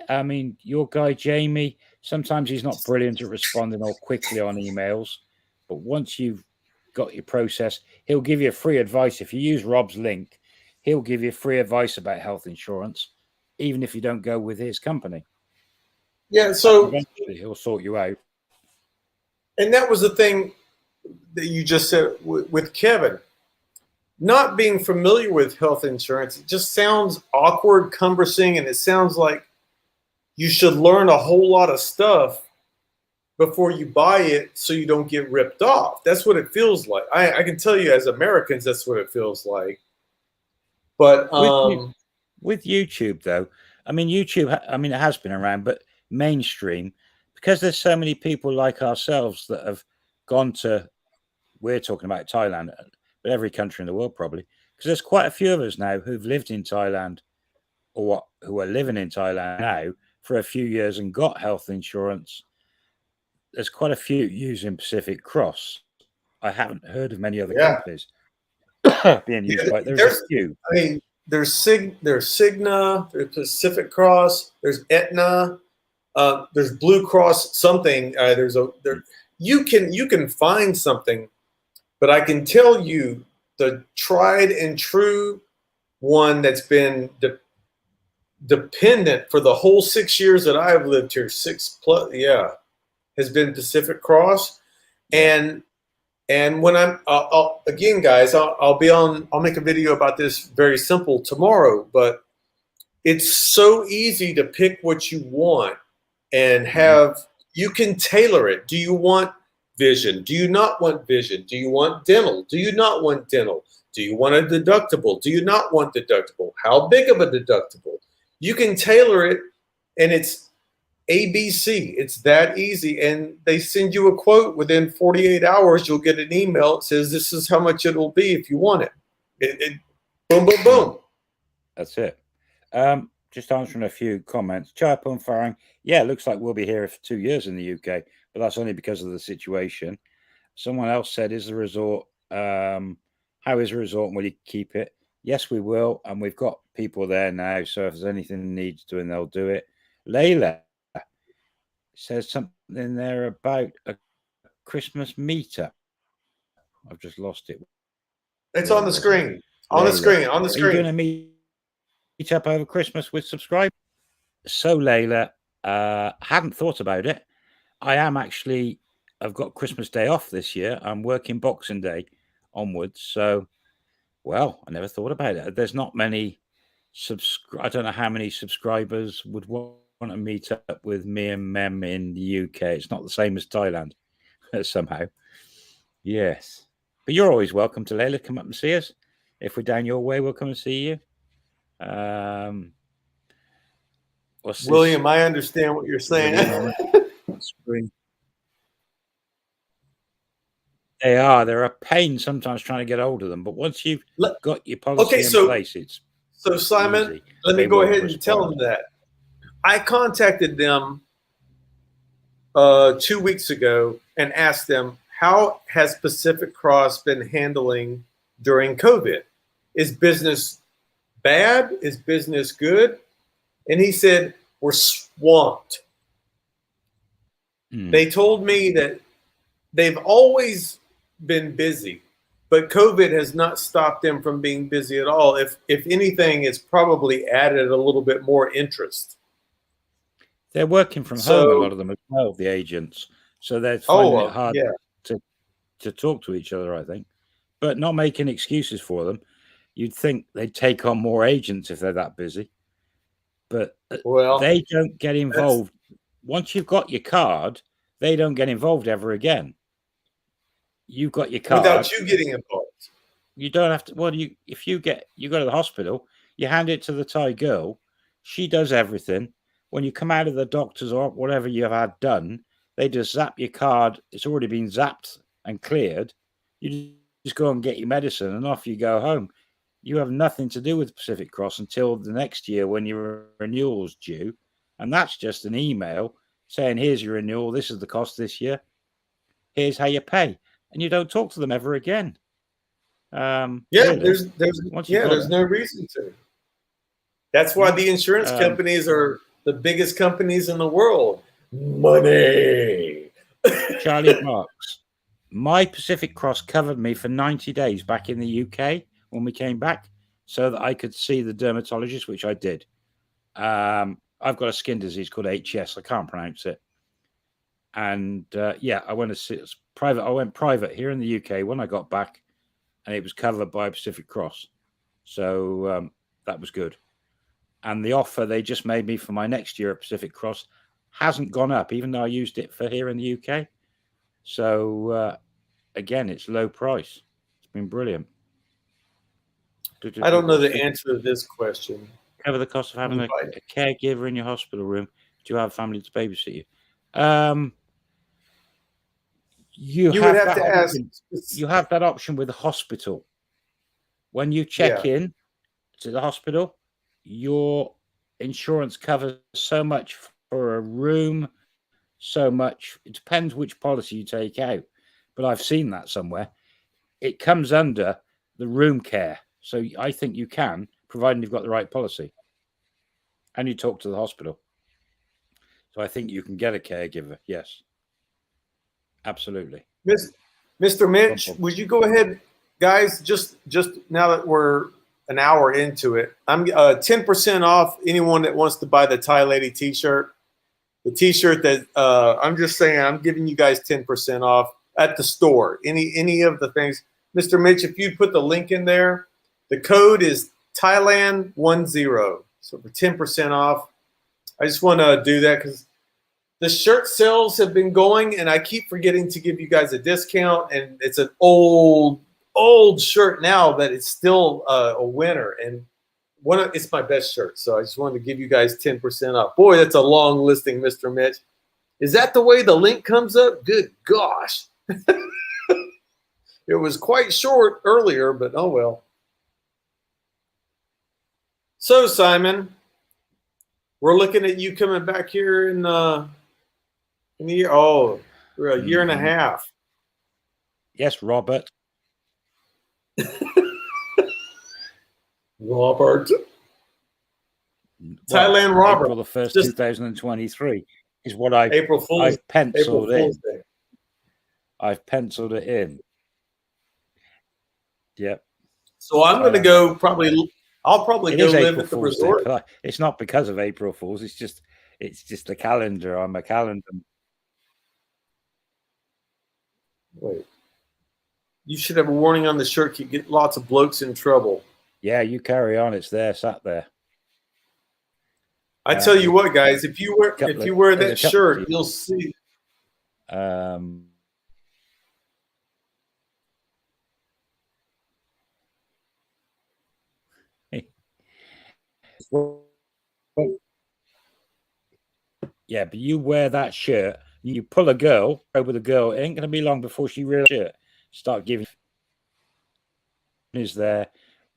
I mean, your guy, Jamie, sometimes he's not brilliant at responding or quickly on emails. But once you've got your process, he'll give you free advice. If you use Rob's link, he'll give you free advice about health insurance, even if you don't go with his company. Yeah, so eventually he'll sort you out. And that was the thing that you just said with Kevin. Not being familiar with health insurance, it just sounds awkward, cumbersome, and it sounds like you should learn a whole lot of stuff before you buy it so you don't get ripped off. That's what it feels like. I can tell you as Americans, that's what it feels like. But with YouTube, though, I mean, YouTube, I mean, it has been around, but mainstream, because there's so many people like ourselves that have gone to, we're talking about Thailand, but every country in the world probably, because there's quite a few of us now who've lived in Thailand or who are living in Thailand now for a few years and got health insurance. There's quite a few using Pacific Cross. I haven't heard of many other companies being used by. There's a few. I mean, there's Cigna, there's Pacific Cross, there's Aetna, there's Blue Cross something. You can find something, but I can tell you the tried and true one that's been dependent for the whole 6 years that I've lived here, 6+, has been Pacific Cross. And when I'll again, guys, I'll make a video about this very simple tomorrow, but it's so easy to pick what you want and you can tailor it. Do you want vision? Do you not want vision? Do you want dental? Do you not want dental? Do you want a deductible? Do you not want deductible? How big of a deductible? You can tailor it, and it's ABC. It's that easy. And they send you a quote within 48 hours. You'll get an email that says this is how much it'll be if you want it. Boom, boom, boom. That's it. Just answering a few comments. Chapun Farang, yeah, it looks like we'll be here for 2 years in the UK, but that's only because of the situation. Someone else said, is the resort, how is the resort and will you keep it? Yes, we will. And we've got people there now. So if there's anything needs doing, they'll do it. Layla says something there about a Christmas meetup. I've just lost it. It's on the screen. On the screen. On the screen. Are you going to meet up over Christmas with subscribers? So Layla, hadn't thought about it. I am actually, I've got Christmas Day off this year. I'm working Boxing Day onwards. So, well, I never thought about it. There's not many I don't know how many subscribers would want to meet up with me and Mem in the UK. It's not the same as Thailand somehow. Yes. But you're always welcome to Layla. Come up and see us. If we're down your way, we'll come and see you. William, I understand what you're saying. They're a pain sometimes trying to get hold of them, but once you've got your policy in place, it's so Simon, easy. Let me go ahead and tell them that I contacted them 2 weeks ago and asked them, how has Pacific Cross been handling during COVID? Is business bad? Is business good? And he said, we're swamped. They told me that they've always been busy, but COVID has not stopped them from being busy at all. If anything, it's probably added a little bit more interest. They're working from home, a lot of them as well, the agents. So they're finding it hard to talk to each other, I think. But not making excuses for them. You'd think they'd take on more agents if they're that busy. But they don't get involved. Once you've got your card, they don't get involved ever again. You've got your card. Without you getting involved. You don't have to. Well, if you go to the hospital, you hand it to the Thai girl. She does everything. When you come out of the doctors or whatever you have had done, they just zap your card. It's already been zapped and cleared. You just go and get your medicine and off you go home. You have nothing to do with Pacific Cross until the next year when your renewal's due. And that's just an email saying, here's your renewal. This is the cost this year. Here's how you pay. And you don't talk to them ever again. Really. There's no reason to. That's why the insurance companies are the biggest companies in the world. Money. Charlie Marks. My Pacific Cross covered me for 90 days back in the UK when we came back so that I could see the dermatologist, which I did. I've got a skin disease called HS. I can't pronounce it. And I went to see private. I went private here in the UK when I got back, and it was covered by Pacific Cross. So that was good. And the offer they just made me for my next year at Pacific Cross hasn't gone up, even though I used it for here in the UK. So again, it's low price. It's been brilliant. I don't know the answer to this question. Cover the cost of having a caregiver in your hospital room. Do you have family to babysit you? You would have to ask. You have that option with the hospital. When you check in to the hospital, your insurance covers so much for a room, so much. It depends which policy you take out. But I've seen that somewhere. It comes under the room care. So I think you can, providing you've got the right policy and you talk to the hospital. So I think you can get a caregiver. Yes, absolutely. Mr. Mitch, would you go ahead, guys? Just now that we're an hour into it, I'm 10% off anyone that wants to buy the Thai Lady T-shirt. The T-shirt that I'm just saying, I'm giving you guys 10% off at the store. Any of the things, Mr. Mitch, if you'd put the link in there, the code is Thailand10. So for 10% off, I just want to do that because the shirt sales have been going, and I keep forgetting to give you guys a discount. And it's an old shirt now, but it's still a winner. And it's my best shirt, so I just wanted to give you guys 10% off. Boy, that's a long listing, Mr. Mitch. Is that the way the link comes up? Good gosh. It was quite short earlier, but oh well. So, Simon, we're looking at you coming back here in the year. Oh, we're a year and a half. Yes, Robert. Robert. Well, Thailand Robert. April the 1st, 2023 is what I've penciled in. I've penciled it in. Yep. So I'm going to go probably. I'll probably go live at the resort. Day, it's not because of April Fools. It's just the calendar. I'm a calendar. Wait. You should have a warning on the shirt. You get lots of blokes in trouble. Yeah, you carry on. It's there, sat there. I tell you what, guys. If you wear that shirt, you'll see. Yeah, but you wear that shirt, you pull a girl over the girl, it ain't going to be long before she realizes start giving is there,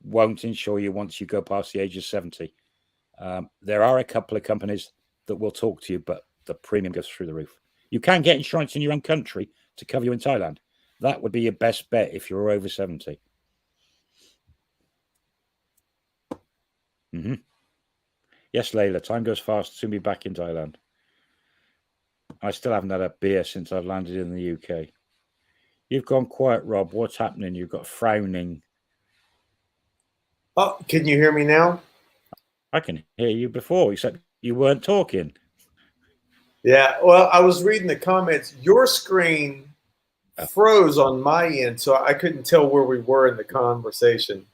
won't insure you once you go past the age of 70. There are a couple of companies that will talk to you, but the premium goes through the roof. You can get insurance in your own country to cover you in Thailand. That would be your best bet if you're over 70. Mm-hmm. Yes, Layla, time goes fast. Soon be back in Thailand. I still haven't had a beer since I've landed in the UK. You've gone quiet, Rob. What's happening? You've got frowning. Oh, can you hear me now? I can hear you before, except you weren't talking. Yeah, well, I was reading the comments. Your screen froze on my end, so I couldn't tell where we were in the conversation.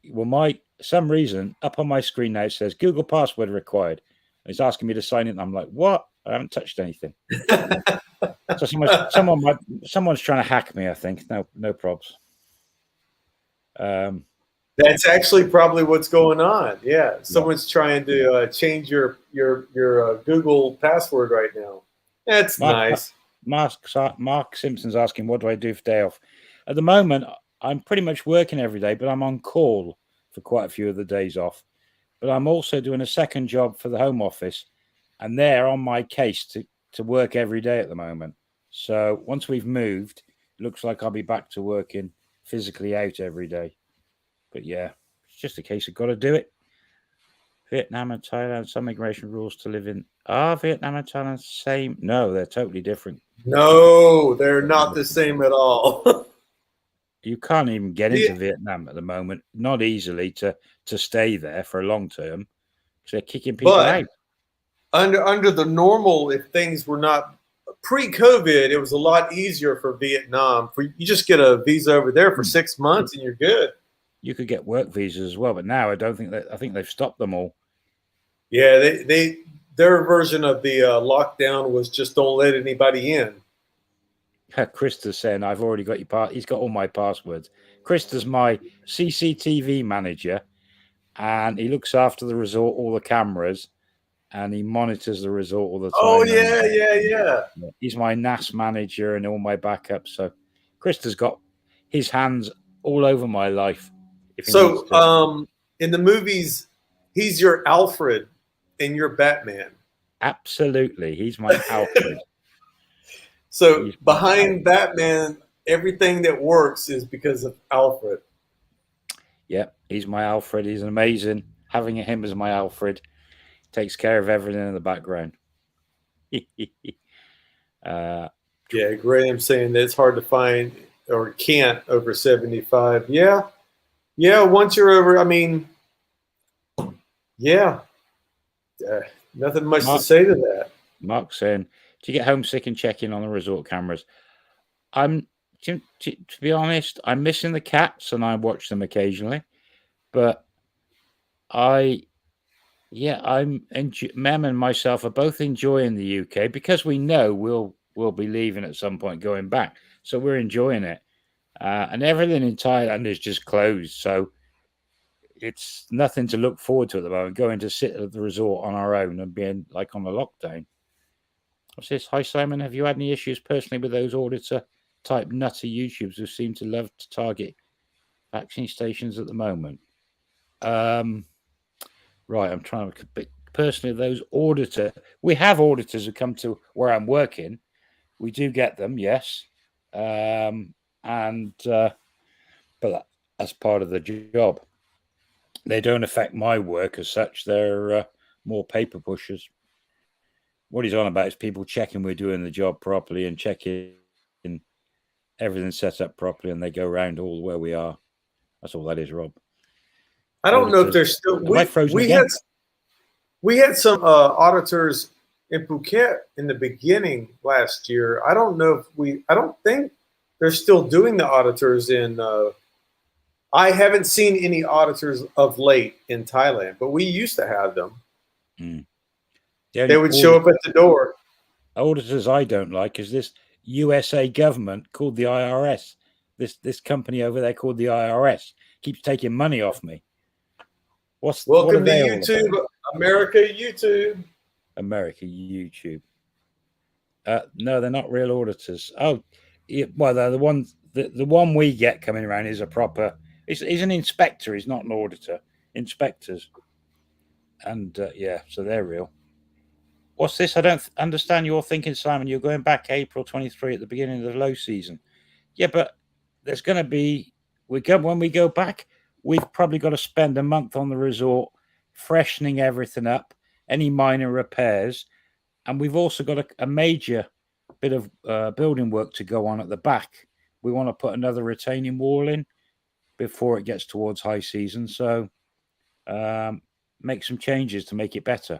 Well, some reason up on my screen now it says Google password required. It's asking me to sign in. I'm like, what? I haven't touched anything. So someone's trying to hack me. I think no probs. That's actually probably what's going on. Yeah, someone's trying to change your Google password right now. That's nice. Mark Simpson's asking, what do I do for day off? At the moment, I'm pretty much working every day, but I'm on call for quite a few of the days off. But I'm also doing a second job for the Home Office, and they're on my case to work every day at the moment. So once we've moved, it looks like I'll be back to working physically out every day. But yeah, it's just a case of got to do it. Vietnam and Thailand, some immigration rules to live in. Are Vietnam and Thailand the same? No, they're totally different. No, they're not the same at all. You can't even get into Vietnam at the moment, not easily to stay there for a long term because they're kicking people out. Under the normal, if things were not pre-COVID, it was a lot easier for Vietnam. You just get a visa over there for 6 months and you're good. You could get work visas as well, but now I don't think that. I think they've stopped them all. Yeah, their version of the lockdown was just don't let anybody in. Krista's saying I've already got your he's got all my passwords. Krista's my CCTV manager, and he looks after the resort, all the cameras, and he monitors the resort all the time. Oh yeah. He's my NAS manager and all my backups. So Krista's got his hands all over my life. So in the movies, he's your Alfred and you're Batman. Absolutely. He's my Alfred. So behind Batman, everything that works is because of Alfred. Yep. He's my Alfred. He's amazing. Having him as my Alfred takes care of everything in the background. Yeah, Graham saying that it's hard to find or can't over 75. Yeah. Yeah, once you're over, I mean, yeah. Nothing much to say to that. Mark saying, do you get homesick and check in on the resort cameras? I'm, to be honest, I'm missing the cats and I watch them occasionally. But Mem and myself are both enjoying the UK because we know we'll be leaving at some point, going back. So we're enjoying it, and everything in Thailand is just closed. So it's nothing to look forward to at the moment. Going to sit at the resort on our own and being like on a lockdown. What's this? Hi Simon, have you had any issues personally with those auditor type nutty YouTubers who seem to love to target vaccine stations at the moment? Right, I'm trying to personally those we have auditors who come to where I'm working. We do get them, yes. But as part of the job, they don't affect my work as such. They're more paper pushers. What he's on about is people checking we're doing the job properly and checking everything's set up properly, and they go around all where we are. That's all that is, Rob. I don't know if they're still. We had some auditors in Phuket in the beginning last year. I don't know if I don't think they're still doing the auditors in. I haven't seen any auditors of late in Thailand, but we used to have them. Mm. They would show up at the door. Auditors I don't like is this USA government called the IRS. This company over there called the IRS keeps taking money off me. Welcome to YouTube, America YouTube. America YouTube. No, they're not real auditors. Oh, well, they're the ones. The one we get coming around is a proper. He's an inspector. He's not an auditor. Inspectors. And yeah, so they're real. What's this? I don't understand your thinking, Simon. You're going back April 23 at the beginning of the low season. Yeah, but there's going to be when we go back, we've probably got to spend a month on the resort, freshening everything up, any minor repairs, and we've also got a major bit of building work to go on at the back. We want to put another retaining wall in before it gets towards high season, so make some changes to make it better.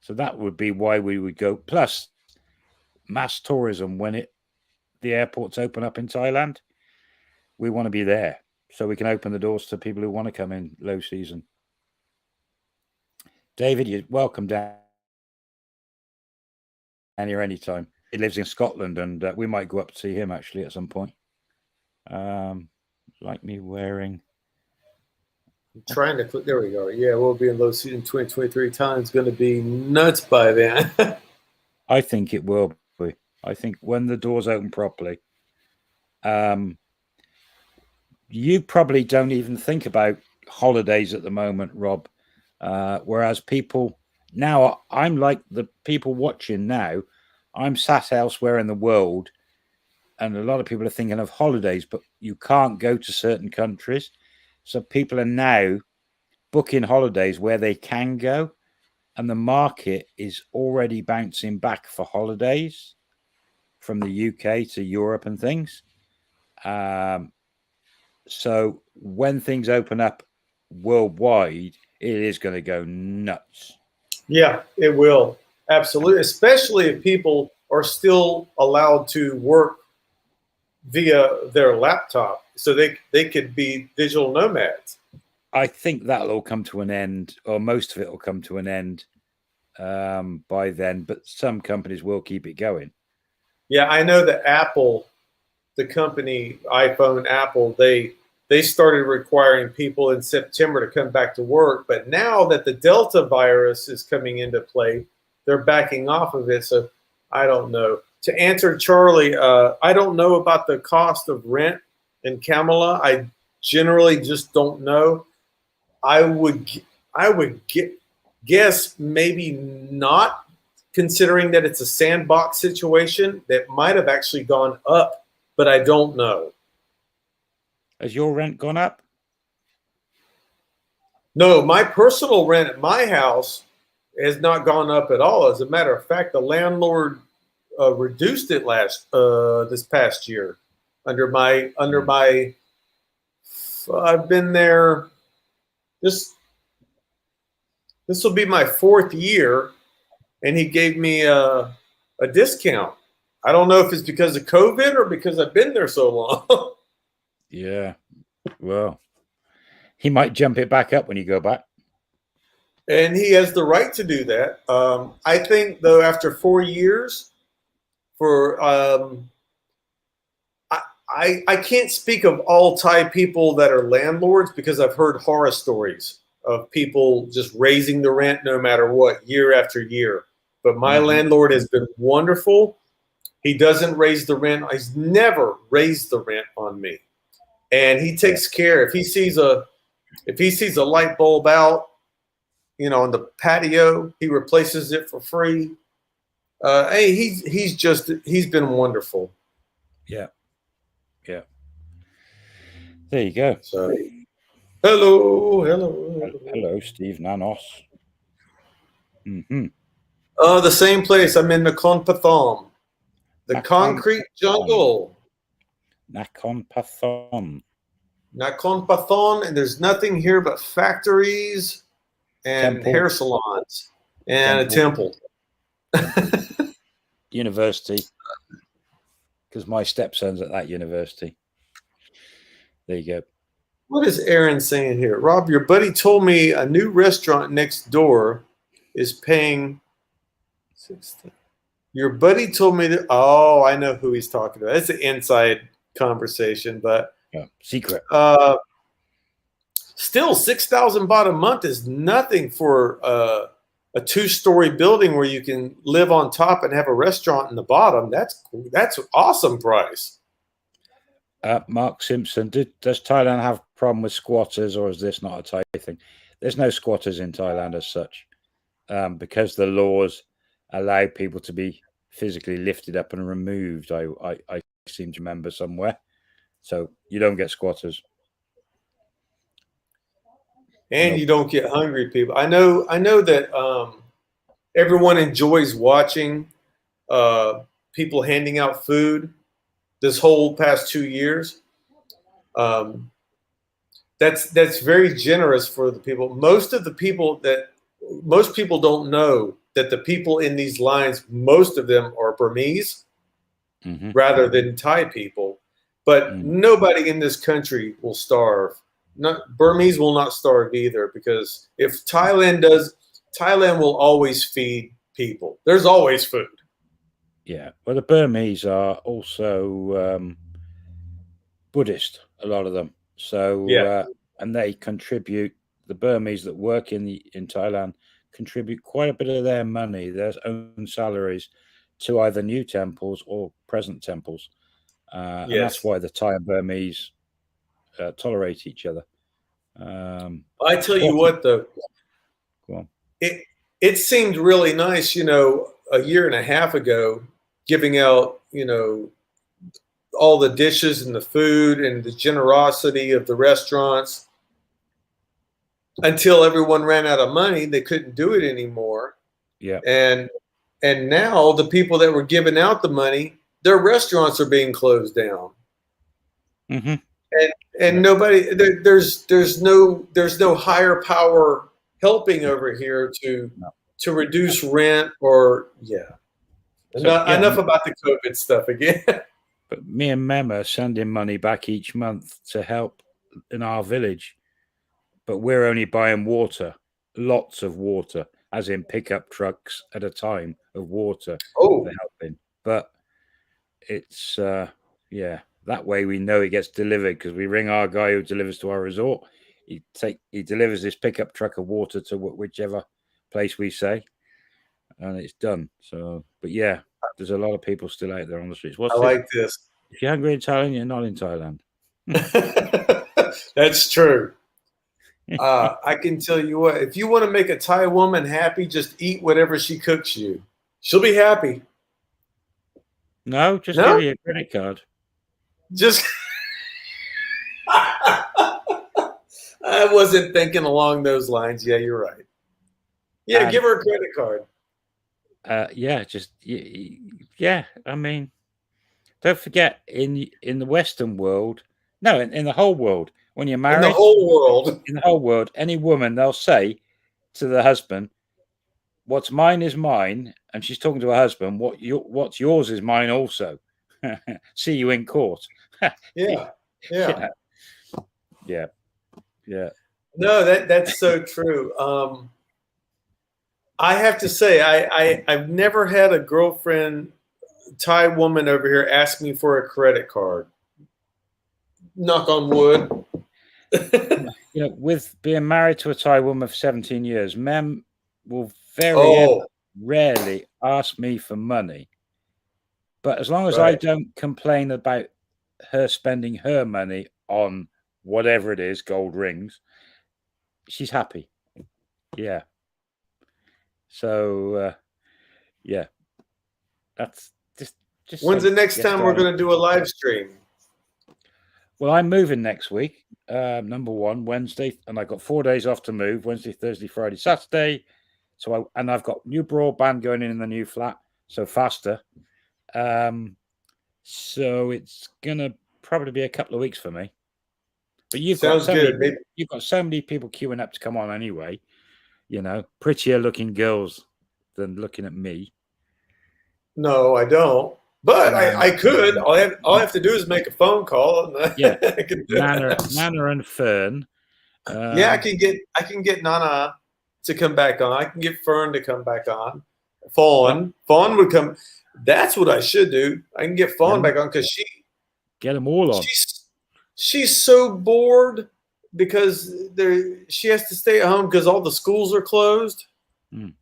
So that would be why we would go. Plus, mass tourism when the airports open up in Thailand, we want to be there so we can open the doors to people who want to come in low season. David, you're welcome down here anytime. He lives in Scotland, and we might go up to see him actually at some point. Like me wearing. I'm trying to click. There we go. Yeah, we'll be in low season 2023. Thailand's going to be nuts by then. I think it will be. I think when the doors open properly, you probably don't even think about holidays at the moment, Rob. Whereas people now, I'm like the people watching now. I'm sat elsewhere in the world, and a lot of people are thinking of holidays, but you can't go to certain countries. So people are now booking holidays where they can go, and the market is already bouncing back for holidays from the UK to Europe and things. So when things open up worldwide, it is going to go nuts. Yeah, it will. Absolutely. Especially if people are still allowed to work via their laptop. So they could be digital nomads. I think that'll all come to an end, or most of it will come to an end by then. But some companies will keep it going. Yeah, I know that Apple, the company iPhone, Apple, they started requiring people in September to come back to work. But now that the Delta virus is coming into play, they're backing off of it. So I don't know. To answer Charlie, I don't know about the cost of rent in Kamala. I generally just don't know. I would guess maybe not, considering that it's a sandbox situation. That might have actually gone up, but I don't know. Has your rent gone up? No, my personal rent at my house has not gone up at all. As a matter of fact, the landlord reduced it this past year under my I've been there. This will be my 4th year, and he gave me a discount. I don't know if it's because of COVID or because I've been there so long. Yeah. Well, he might jump it back up when you go back. And he has the right to do that. I think, though, after 4 years, I can't speak of all Thai people that are landlords, because I've heard horror stories of people just raising the rent no matter what, year after year. But my landlord has been wonderful. He doesn't raise the rent. He's never raised the rent on me, and he takes care. If he sees a light bulb out, on the patio, he replaces it for free. Hey, he's been wonderful. Yeah. Yeah. There you go. So, hello, Steve Nanos. The same place. I'm in Nakhon Pathom, the concrete jungle. Nakhon Pathom. Nakhon Pathom, and there's nothing here but factories and hair salons and a temple. University, because my stepson's at that university. There you go. What is Aaron saying here? Rob, your buddy told me a new restaurant next door is paying $16. Your buddy told me that. Oh, I know who he's talking about. It's an inside conversation, but secret. Still, 6,000 baht a month is nothing for a 2-story building where you can live on top and have a restaurant in the bottom. That's an awesome price. Mark Simpson, does Thailand have a problem with squatters, or is this not a Thai thing? There's no squatters in Thailand as such, because the laws allow people to be physically lifted up and removed. I seem to remember somewhere, so you don't get squatters. And you don't get hungry people. I know that everyone enjoys watching people handing out food this whole past 2 years. That's very generous for the people. Most people don't know that the people in these lines, most of them are Burmese rather than Thai people. But nobody in this country will starve. Burmese will not starve either, because if Thailand does, Thailand will always feed people. There's always food. Yeah. Well, the Burmese are also Buddhist, a lot of them. So, and they contribute, the Burmese that work in Thailand contribute quite a bit of their money, their own salaries, to either new temples or present temples. And that's why the Thai and Burmese tolerate each other. I tell you what, though, go on. It seemed really nice, a year and a half ago, giving out, all the dishes and the food and the generosity of the restaurants, until everyone ran out of money. They couldn't do it anymore. Yeah. And now the people that were giving out the money, their restaurants are being closed down. And nobody, there's no higher power helping over here to reduce rent or enough about the COVID stuff again. But me and Mem are sending money back each month to help in our village, but we're only buying water, lots of water, as in pickup trucks at a time of water. Oh, helping, but it's that way we know it gets delivered, because we ring our guy who delivers to our resort. He delivers this pickup truck of water to whichever place we say, and it's done. So, but yeah, there's a lot of people still out there on the streets. I like this. If you're hungry in Thailand, you're not in Thailand. That's true. I can tell you what, if you want to make a Thai woman happy, just eat whatever she cooks you. She'll be happy. No, just give you a credit card. Just I wasn't thinking along those lines. Yeah, you're right. Yeah, And give her a credit card. yeah. I mean, don't forget in the Western world, no, in the whole world, when you're In the married, whole world. in the whole world, any woman they'll say to the husband, "What's mine is mine," and she's talking to her husband. What's yours is mine also. See you in court. Yeah. Yeah, yeah, yeah. No, that's so true. I have to say, I've never had a girlfriend, Thai woman over here, ask me for a credit card. Knock on wood. With being married to a Thai woman for 17 years, men will very Oh, rarely ask me for money. But as long as I right. don't complain about her spending her money on whatever it is, gold rings, she's happy. Yeah. So, yeah, that's just When's so the next time we're going to do a live stream? Well, I'm moving next week. Number one, Wednesday, and I've got 4 days off to move: Wednesday, Thursday, Friday, Saturday. So I've got new broadband going in the new flat, so faster. So it's gonna probably be a couple of weeks for me. But you've got so many people queuing up to come on anyway. Prettier looking girls than looking at me. No, I don't. But I could. All I have to do is make a phone call. And Yeah, I can Nana and Fern. Yeah, I can get Nana to come back on. I can get Fern to come back on. Fawn would come. That's what I should do. I can get Fawn back on because get them all on. She's so bored because she has to stay at home because all the schools are closed. Mm.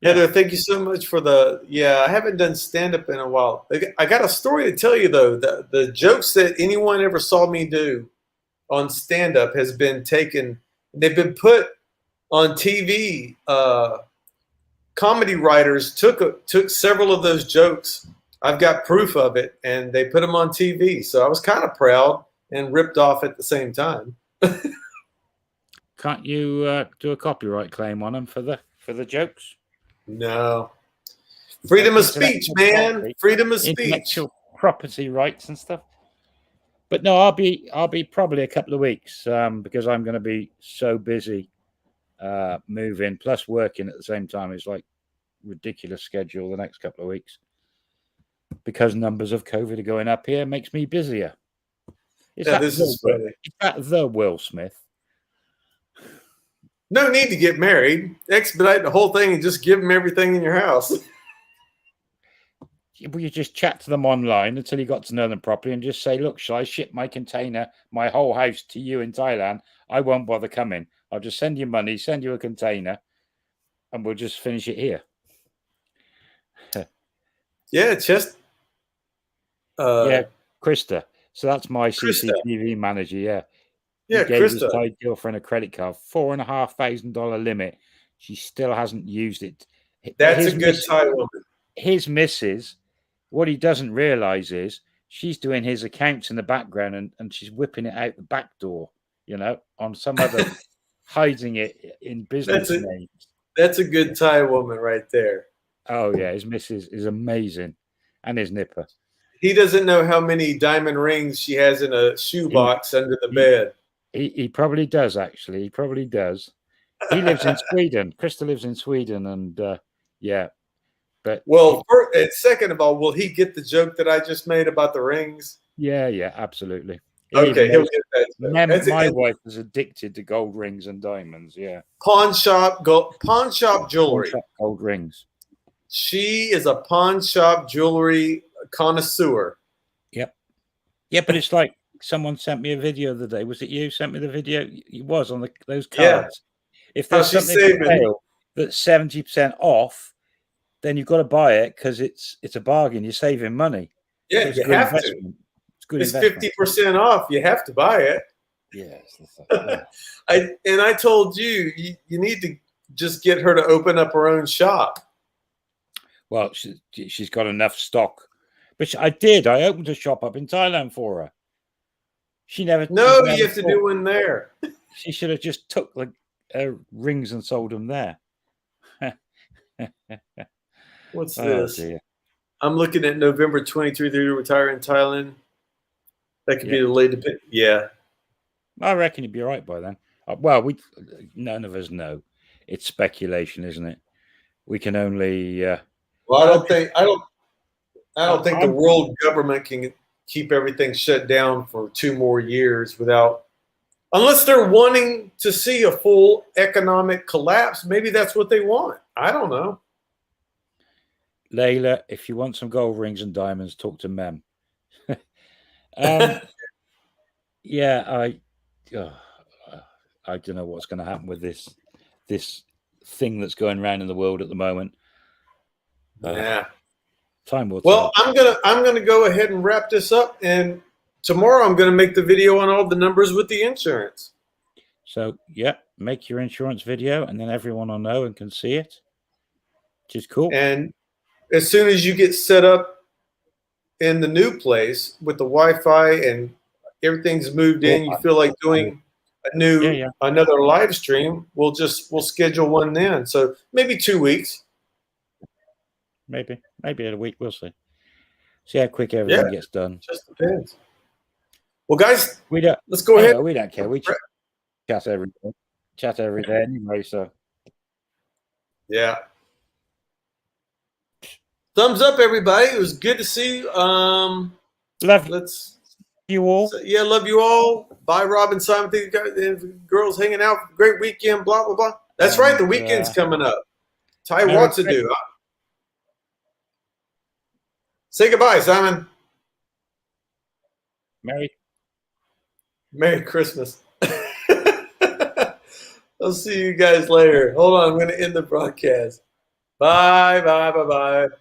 Heather, thank you so much for I haven't done stand-up in a while. I got a story to tell you, though. The jokes that anyone ever saw me do on stand-up has been taken. They've been put on TV. Comedy writers took several of those jokes. I've got proof of it, and they put them on TV. So I was kind of proud and ripped off at the same time. Can't you do a copyright claim on them for the jokes? No. Freedom of speech, man. Freedom of speech. Intellectual property rights and stuff. But no, I'll be probably a couple of weeks because I'm going to be so busy moving plus working at the same time. It's like ridiculous schedule the next couple of weeks because numbers of COVID are going up here. Makes me busier. Is that the Will Smith? No need to get married. Expedite the whole thing and just give them everything in your house. You just chat to them online until you got to know them properly and just say, look, shall I ship my container, my whole house to you in Thailand? I won't bother coming. I'll just send you money, send you a container, and we'll just finish it here. Yeah, just... Krista. So that's my CCTV manager, yeah. Yeah, he gave Krista. his Thai girlfriend a credit card, $4,500 limit. She still hasn't used it. That's a good Thai woman. His missus, what he doesn't realize is she's doing his accounts in the background and she's whipping it out the back door, on some other, hiding it in business names. That's a good Thai woman right there. Oh, yeah. His missus is amazing. And his nipper. He doesn't know how many diamond rings she has in a shoebox under the bed. He probably does, actually. He probably does. He lives in Sweden. Krista lives in Sweden, and yeah. But second of all, will he get the joke that I just made about the rings? Yeah, absolutely. Okay, he'll get that. My wife is addicted to gold rings and diamonds. Yeah. Pawn shop jewelry. Pawn shop gold rings. She is a pawn shop jewelry connoisseur. Yep. Yeah, but it's like someone sent me a video the other day. Was it you sent me the video? It was on those cards. Yeah. If there's something for sale that's 70% off, then you've got to buy it because it's a bargain. You're saving money. Yeah, so you have to. It's good. It's 50% off. You have to buy it. Yes. I told you need to just get her to open up her own shop. Well, she's got enough stock. But I did. I opened a shop up in Thailand for her. She never. No, you have to do one there. She should have just took like rings and sold them there. What's this? Dear. I'm looking at November 23 to retire in Thailand. That could be the late. Yeah. I reckon you'd be right by then. Well, none of us know. It's speculation, isn't it? We can only. Well, I don't think the world government can keep everything shut down for 2 more years without, unless they're wanting to see a full economic collapse. Maybe that's what they want. I don't know. Layla, if you want some gold rings and diamonds, talk to Mem. Yeah, I don't know what's going to happen with this thing that's going around in the world at the moment. Yeah. Time will tell. Well, I'm gonna go ahead and wrap this up, and tomorrow I'm gonna make the video on all the numbers with the insurance. So yeah, make your insurance video, and then everyone will know and can see it, which is cool. And as soon as you get set up in the new place with the Wi-Fi and everything's moved in, you feel like doing another live stream, we'll schedule one then. So maybe 2 weeks. Maybe in a week, we'll see. See how quick everything gets done. Just depends. Well, guys, let's go ahead. We don't care. We chat every day anyway. So yeah. Thumbs up, everybody. It was good to see you. Love you all. Love you all. Bye, Rob and Simon. Think girls hanging out. Great weekend. Blah blah blah. That's right. The weekend's coming up. Ty what to do. Say goodbye, Simon. Merry Christmas. I'll see you guys later. Hold on. I'm going to end the broadcast. Bye, bye, bye, bye.